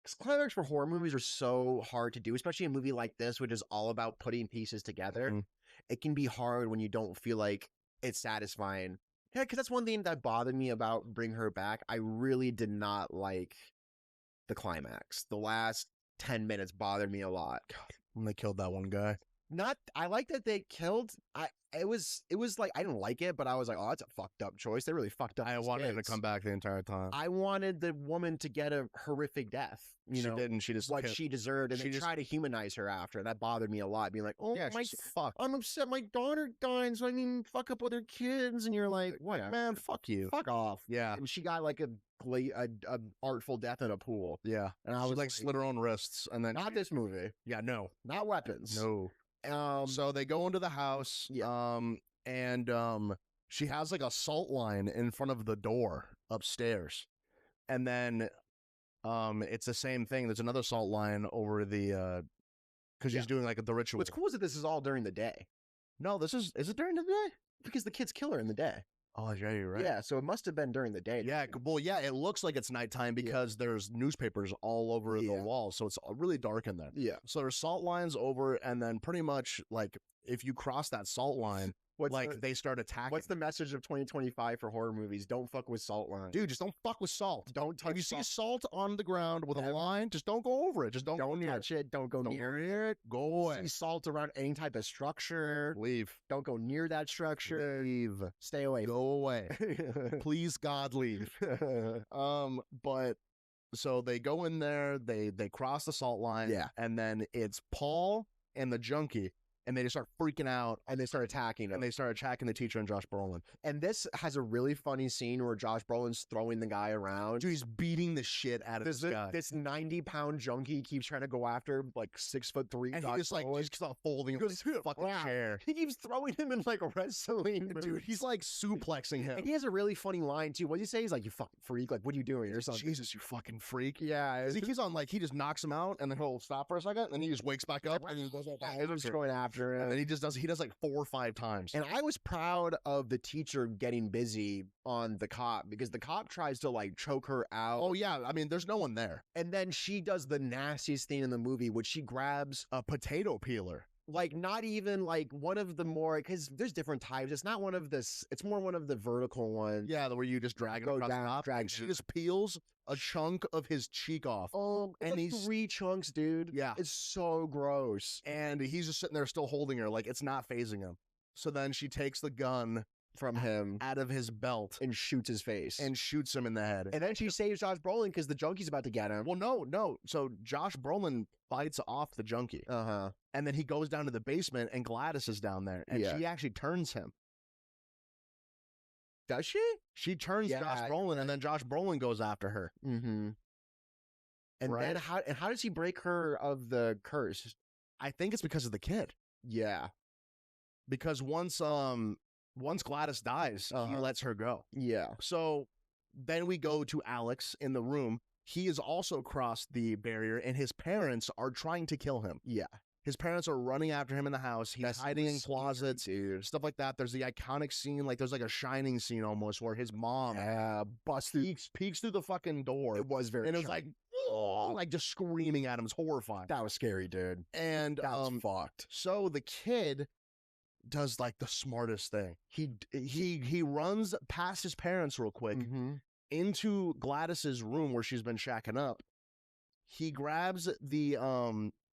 Because climax for horror movies are so hard to do, especially a movie like this, which is all about putting pieces together. Mm-hmm. It can be hard when you don't feel like it's satisfying. Yeah, because that's one thing that bothered me about Bring Her Back. I really did not like the climax. The last 10 minutes bothered me a lot. God, when they killed that one guy. I like that they killed. It was like, I didn't like it, but I was like, oh, that's a fucked up choice. They really fucked up. I wanted her to come back the entire time. I wanted the woman to get a horrific death. She didn't. She just what she deserved, and they tried to humanize her after. That bothered me a lot. Being like, oh yeah, fuck. I'm upset. My daughter died, so I mean, fuck up with her kids. And you're like, what, man? Fuck you. Fuck off. Yeah. And she got like a artful death in a pool. Yeah. And I was like slit her own wrists, and then not this movie. Yeah, no, not weapons. No. So they go into the house. Yeah. And she has like a salt line in front of the door upstairs, and then it's the same thing. There's another salt line over the because she's doing like the ritual. What's cool is that this is all during the day. No, is it during the day? Because the kids kill her in the day. Oh, yeah, you're right. Yeah, so it must have been during the day. Yeah, well, yeah, it looks like it's nighttime because there's newspapers all over the wall, so it's really dark in there. Yeah. So there's salt lines over, and then pretty much like if you cross that salt line, they start attacking. What's the message of 2025 for horror movies? Don't fuck with salt lines. Dude, just don't fuck with salt. Don't touch If you see salt on the ground with a line, just don't go over it. Just don't touch it. Don't go near it. Go away. See salt around any type of structure. Leave. Don't go near that structure. Leave. Stay away. Go away. Please, God, leave. But so they go in there, they cross the salt line, and then it's Paul and the junkie. And they just start freaking out, and they start attacking him. And they start attacking the teacher and Josh Brolin. And this has a really funny scene where Josh Brolin's throwing the guy around. Dude, he's beating the shit out of this guy. This 90-pound junkie keeps trying to go after like 6'3", and he just keeps on folding his fucking chair. He keeps throwing him in like a wrestling. Dude, he's like suplexing him. And he has a really funny line too. What do you say? He's like, "You fucking freak! Like, what are you doing?" Or something. Jesus, you fucking freak! Yeah, he keeps on like just knocks him out, and then he'll stop for a second, and then he just wakes back up, and he goes going after him, and then he does like 4 or 5 times. And I was proud of the teacher getting busy on the cop because the cop tries to like choke her out. Oh yeah, I mean there's no one there. And then she does the nastiest thing in the movie, which she grabs a potato peeler. Like not even like one of the more, because there's different types. It's not one of this. It's more one of the vertical ones. Yeah, where you just drag it across the top. She just peels a chunk of his cheek off. Oh, and like he's 3 chunks, dude. Yeah, it's so gross. And he's just sitting there still holding her, like it's not phasing him. So then she takes the gun from him out of his belt and shoots his face and shoots him in the head. And then she saves Josh Brolin because the junkie's about to get him. Well, no. So Josh Brolin fights off the junkie. And then he goes down to the basement and Gladys is down there and she actually turns him. Does she? She turns Josh Brolin and then Josh Brolin goes after her. Mm-hmm. And then how does he break her of the curse? I think it's because of the kid. Yeah. Because once Gladys dies, he lets her go. Yeah. So then we go to Alex in the room. He has also crossed the barrier, and his parents are trying to kill him. Yeah. His parents are running after him in the house. He's hiding in closets, stuff like that. There's the iconic scene, like there's like a Shining scene almost, where his mom peeks through the fucking door. It was very, and it was like, oh, like just screaming at him. It's horrifying. That was scary, dude. And that was fucked. So the kid does like the smartest thing. He runs past his parents real quick, into Gladys's room where she's been shacking up. He grabs the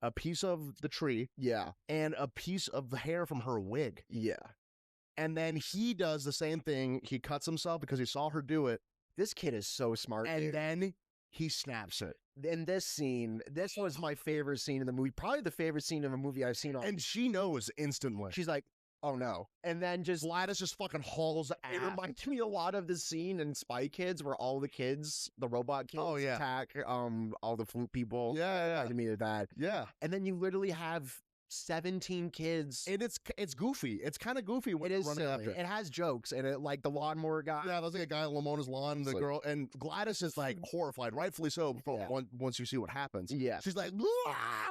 a piece of the tree, Yeah. and a piece of the hair from her wig. Yeah. And then he does the same thing. He cuts himself because he saw her do it. This kid is so smart. And dude. then he snaps it. In this scene, this was my favorite scene in the movie. Probably the favorite scene of a movie I've seen. And she knows instantly. She's like, oh no. And then just Gladys just fucking hauls ass. it reminds me a lot of the scene in Spy Kids where all the kids, the robot kids, attack all the flute people. Yeah. To me that. Yeah. And then you literally have 17 kids. And it's goofy. It's kind of goofy when it is running after. It has jokes and it like the lawnmower guy. Yeah, there's like a guy on Lamona's lawn, the girl, and Gladys is like horrified, rightfully so. Once you see what happens, she's like,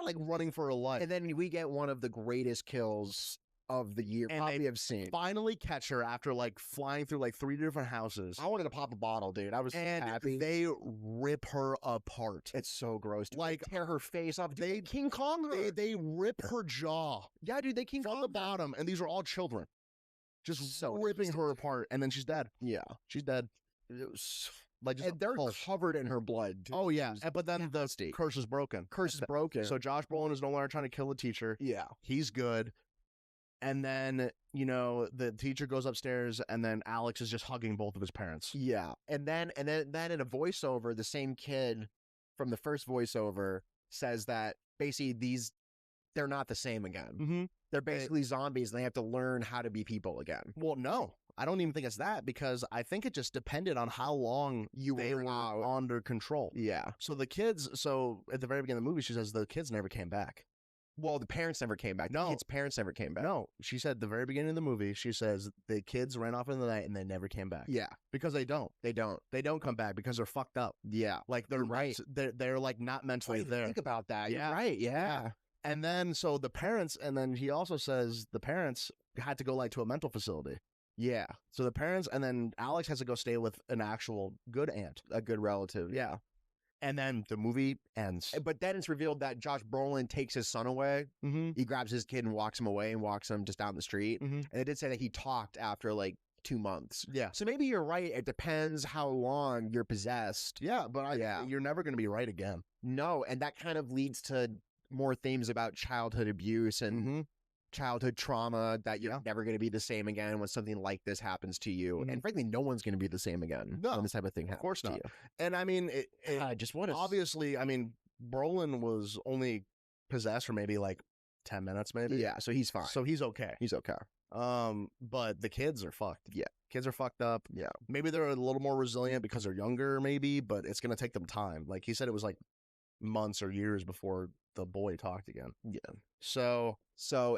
like running for her life. And then we get one of the greatest kills of the year, probably have seen. Finally catch her after like flying through like 3 different houses. I wanted to pop a bottle, dude. I was happy. They rip her apart. It's so gross. Dude. Like tear her face off. Dude, they King Kong her. They rip her jaw. Yeah, dude. They King Kong from the bottom, and these are all children. Just so ripping her apart, and then she's dead. Yeah, she's dead. It was like just and they're covered in her blood. Dude. Oh yeah, but then the curse is broken. Curse is broken. So Josh Brolin is no longer trying to kill the teacher. Yeah, he's good. And then, you know, the teacher goes upstairs and then Alex is just hugging both of his parents. Yeah. And then in a voiceover, the same kid from the first voiceover says that basically they're not the same again. Mm-hmm. They're basically zombies and they have to learn how to be people again. Well, no, I don't even think it's that because I think it just depended on how long they were under control. Yeah. So at the very beginning of the movie, she says the kids never came back. Well, the parents never came back. No. The kids' parents never came back. No, she said at the very beginning of the movie, she says the kids ran off in the night and they never came back. Yeah. Because they don't. They don't come back because they're fucked up. Yeah. Like they're right. They're like not mentally there. Think about that. Yeah. You're right. Yeah. And then so the parents, and then he also says the parents had to go like to a mental facility. Yeah. So the parents, and then Alex has to go stay with an actual good aunt, a good relative. Yeah. And then the movie ends. But then it's revealed that Josh Brolin takes his son away. Mm-hmm. He grabs his kid and walks him away and walks him just down the street. Mm-hmm. And they did say that he talked after like 2 months. Yeah. So maybe you're right. It depends how long you're possessed. Yeah, but you're never going to be right again. No. And that kind of leads to more themes about childhood abuse and childhood trauma that you're never going to be the same again when something like this happens to you. Mm-hmm. And frankly, no one's going to be the same again when this type of thing happens. Of course not. To you. And I mean, obviously, I mean, Brolin was only possessed for maybe like 10 minutes, maybe. Yeah, so he's fine. So he's okay. He's okay. But the kids are fucked. Yeah. Kids are fucked up. Yeah. Maybe they're a little more resilient because they're younger, maybe, but it's going to take them time. Like he said, it was like months or years before the boy talked again. Yeah. So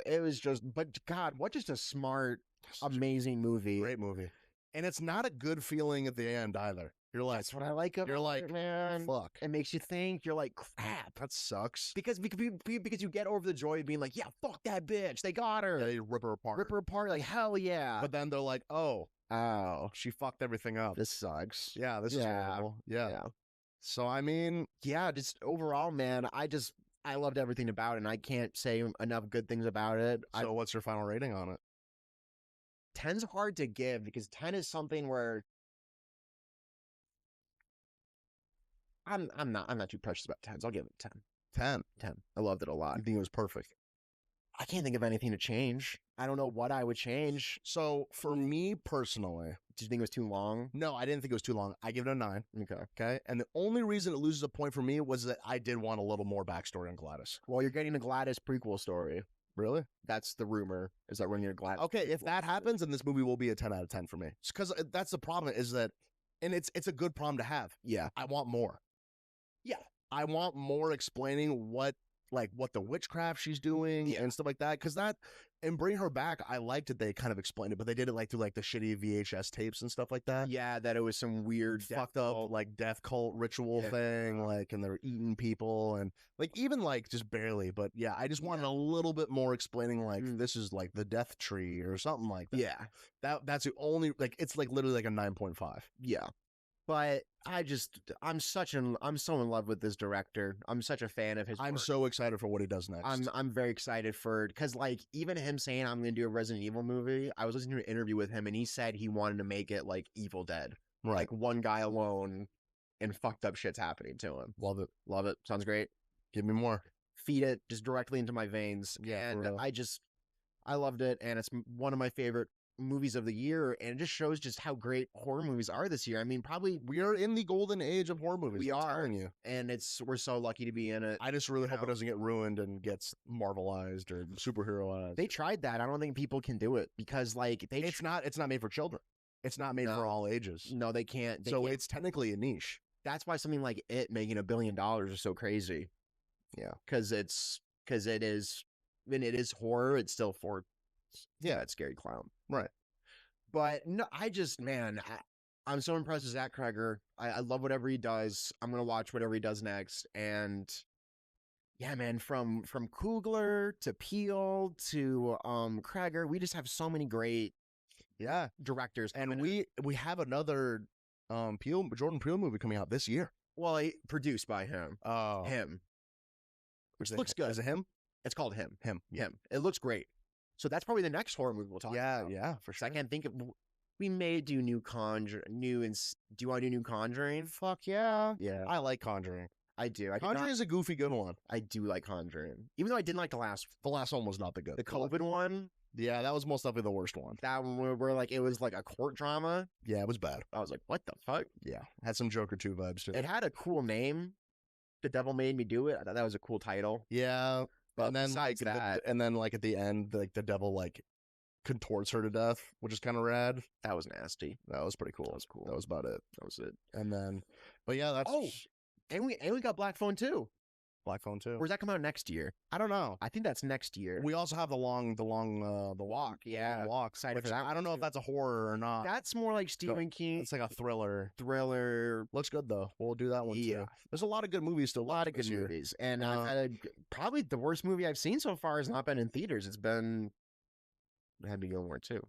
it was just, but God, what just a smart, amazing movie. Great movie. And it's not a good feeling at the end either. You're like, that's what I like about You're like, it, man. Fuck. It makes you think. You're like, crap. That sucks. Because you get over the joy of being like, yeah, fuck that bitch. They got her. Yeah, they rip her apart. Rip her apart. Like, hell yeah. But then they're like, oh, she fucked everything up. This sucks. Yeah, this is horrible. Yeah. So, I mean, yeah, just overall, man, I loved everything about it, and I can't say enough good things about it. So what's your final rating on it? 10's hard to give because 10 is something where I'm not too precious about 10s. I'll give it 10. 10. I loved it a lot. I think it was perfect. I can't think of anything to change. I don't know what I would change. So for me personally, did you think it was too long? No, I didn't think it was too long. I give it a 9. Okay. And the only reason it loses a point for me was that I did want a little more backstory on Gladys. Well, you're getting a Gladys prequel story. Really? That's the rumor, is that we're going to Gladys. Okay, if that happens, then this movie will be a 10 out of 10 for me. Because that's the problem is that, and it's a good problem to have. Yeah. I want more. Yeah. I want more explaining what the witchcraft she's doing and stuff like that. Because and Bring Her Back, I liked it. They kind of explained it, but they did it like through like the shitty VHS tapes and stuff like that. Yeah, that it was some weird fucked up like death cult ritual thing, like, and they're eating people and like even like just barely. But yeah, I just wanted a little bit more explaining like this is like the death tree or something like that. Yeah, that's the only like it's like literally like a 9.5. Yeah. But I'm so in love with this director. I'm such a fan of his work. So excited for what he does next. I'm very excited because like even him saying I'm going to do a Resident Evil movie, I was listening to an interview with him and he said he wanted to make it like Evil Dead. Right. Like one guy alone, and fucked up shit's happening to him. Love it. Love it. Sounds great. Give me more. Feed it just directly into my veins. Yeah, for and real. I loved it, and it's one of my favorite movies of the year, and it just shows just how great horror movies are this year. I mean, probably We are in the golden age of horror movies. we I'm are, telling you. and we're so lucky to be in it. I just really hope know. it doesn't get ruined and gets Marvelized or superheroized. They tried that. I don't think people can do it because like It's not made for children. It's not made No. for all ages. no, they can't. So can't. it's technically a niche. That's why something like It making $1 billion is so crazy. Yeah. Because it is, when it is horror, it's still for that scary clown. Right. But no, I'm so impressed with Zach Kreger. I love whatever he does. I'm gonna watch whatever he does next. And yeah, man, from Coogler to Peele to Kreger, we just have so many great directors. And we have another Jordan Peele movie coming out this year. Well, produced by him. Oh. Him. Which looks good. Is it him? It's called Him. Him. Him. It looks great. So that's probably the next horror movie we'll talk about. Yeah, for sure. I can't think of. We may do do you want to do New Conjuring? Fuck yeah. Yeah, I like Conjuring. I do. Conjuring is a goofy good one. I do like Conjuring, even though I didn't like the last one was not the good. the COVID one. Yeah, that was most definitely the worst one. That one where like it was like a court drama. Yeah, it was bad. I was like, what the fuck? Yeah, had some Joker 2 vibes too. It had a cool name. The Devil Made Me Do It. I thought that was a cool title. Yeah, But and then besides that, and then like at the end, like the devil like contorts her to death, which is kind of rad. that was nasty. That was pretty cool. That was cool. That was about it. That was it. And then, but yeah, that's and we got Black Phone 2. Black Phone 2. Where's that come out next year? I don't know. I think that's next year. We also have the walk. Yeah. The walk. Excited Which for that I don't know one, if that's a horror or not. That's more like Stephen King. It's like a thriller. Looks good though. We'll do that one Yeah. too. There's a lot of good movies still. a lot of good movies, and I've had probably the worst movie I've seen so far has not been in theaters. It's been Happy Gilmore 2.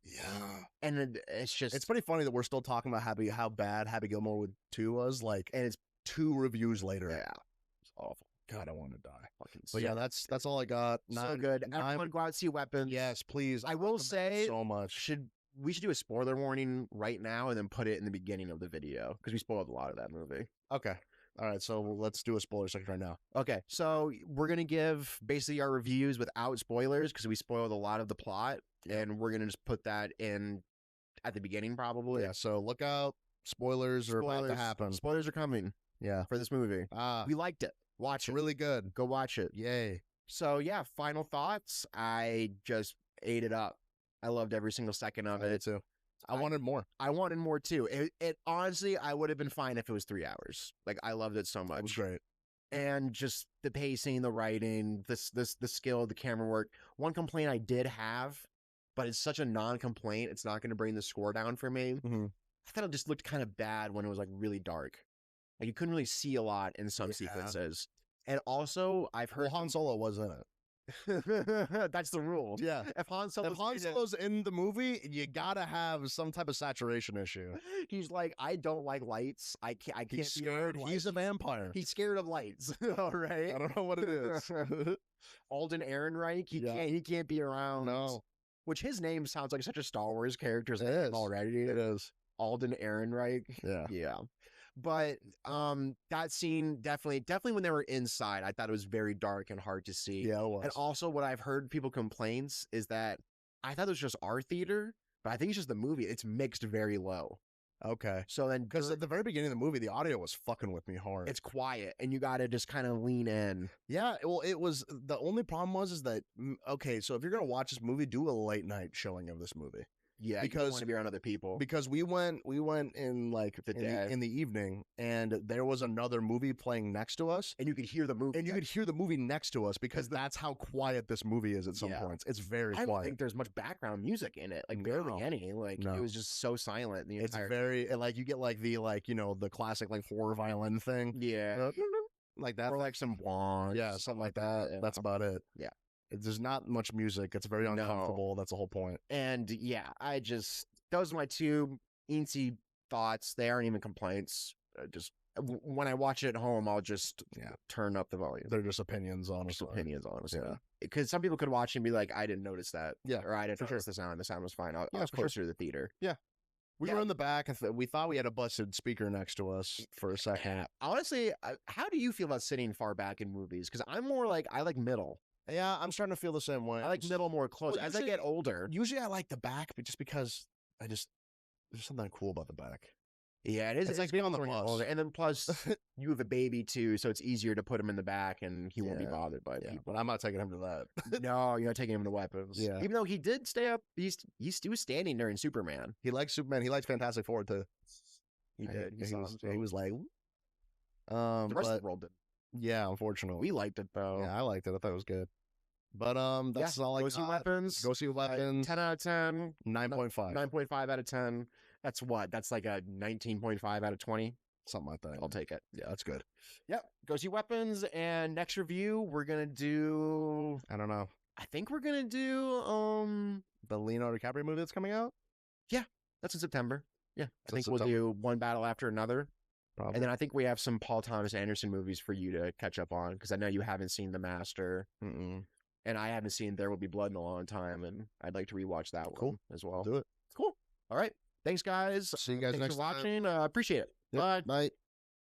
Yeah, and it's just it's pretty funny that we're still talking about how bad Happy Gilmore 2 was. Like, and it's 2 reviews later. yeah, it's awful. God, I want to die. Fucking But yeah, that's all I got. so good. Everyone go out and see Weapons. Yes, please. I will say so much. We should do a spoiler warning right now and then put it in the beginning of the video because we spoiled a lot of that movie. Okay. All right, so let's do a spoiler section right now. Okay, so we're gonna give basically our reviews without spoilers because we spoiled a lot of the plot, and we're gonna just put that in at the beginning probably. Yeah, so look out. Spoilers are about to happen. Spoilers are coming. Yeah. For this movie. We liked it. Watch it. Really good. Go watch it. Yay. So yeah, final thoughts. I just ate it up. I loved every single second of it. Too. I wanted more. I wanted more too. It honestly, I would have been fine if it was 3 hours. Like I loved it so much. It was great. And just the pacing, the writing, the skill, the camera work. One complaint I did have, but it's such a non-complaint, it's not going to bring the score down for me. Mm-hmm. I thought it just looked kind of bad when it was like really dark. Like you couldn't really see a lot in some sequences. And also, I've heard Han Solo was in it. That's the rule. Yeah. If Han Solo's in the movie, you gotta have some type of saturation issue. He's like, I don't like lights. I can't. He's scared. He's a vampire. He's scared of lights. All right. I don't know what it is. Alden Ehrenreich. He can't be around. No. Which his name sounds like such a Star Wars character's name is already. It is. Alden Ehrenreich. Yeah. Yeah. But that scene definitely when they were inside, I thought it was very dark and hard to see. Yeah, it was. And also what I've heard people complaints is that I thought it was just our theater, but I think it's just the movie. It's mixed very low. Okay. So then because at the very beginning of the movie, the audio was fucking with me hard. It's quiet and you got to just kind of lean in. Yeah. Well, it was the only problem is that, okay, so if you're going to watch this movie, do a late night showing of this movie. Yeah, because you don't want to be around other people. Because we went in like in the evening, and there was another movie playing next to us, and you could hear the movie. And you could hear the movie next to us because that's how quiet this movie is at some points. It's very quiet. I don't think there's much background music in it, like barely any. Like it was just so silent. It's very like you get like the the classic like horror violin thing. Yeah, like that, or like some wah. Yeah, something like that. Yeah. That's about it. Yeah. There's not much music. It's very uncomfortable. No. That's the whole point. And yeah, those are my two eensy thoughts. They aren't even complaints. Just when I watch it at home, I'll just turn up the volume. They're just opinions, honestly. Yeah. Because some people could watch and be like, I didn't notice that. Yeah. Or I didn't notice the sound. The sound was fine. I'll of push through the theater. Yeah. We were in the back, and we thought we had a busted speaker next to us for a second. Honestly, how do you feel about sitting far back in movies? Because I'm more like, I like middle. Yeah, I'm starting to feel the same way. I like middle more close. Well, As I get older. Usually I like the back, but just because there's something cool about the back. Yeah, it is. It's like being on the bus. Older. And then plus, you have a baby too, so it's easier to put him in the back and he won't be bothered by people. But I'm not taking him to that. No, you're not taking him to weapons. Yeah. Even though he did stay up, he was standing during Superman. He likes Superman. He likes Fantastic Four too. He did. He was like, the rest of the world did. Yeah, unfortunately. We liked it though. Yeah, I liked it. I thought it was good. But that's all I got. Go see Weapons. Go see Weapons. 10 out of 10. 9.5. 9.5 out of 10. That's what? That's like a 19.5 out of 20. Something like that. I'll take it. Yeah, that's good. Yep. Go see Weapons. And next review, we're going to do... I don't know. I think we're going to do... The Leonardo DiCaprio movie that's coming out? Yeah. That's in September. Yeah. I think September. we'll do One Battle After Another. Probably. And then I think we have some Paul Thomas Anderson movies for you to catch up on, because I know you haven't seen The Master. And I haven't seen There Will Be Blood in a long time, and I'd like to rewatch that one as well. Do it. Cool. All right. Thanks, guys. See you guys Thanks next for time. watching. Appreciate it. Yep. Bye. Bye.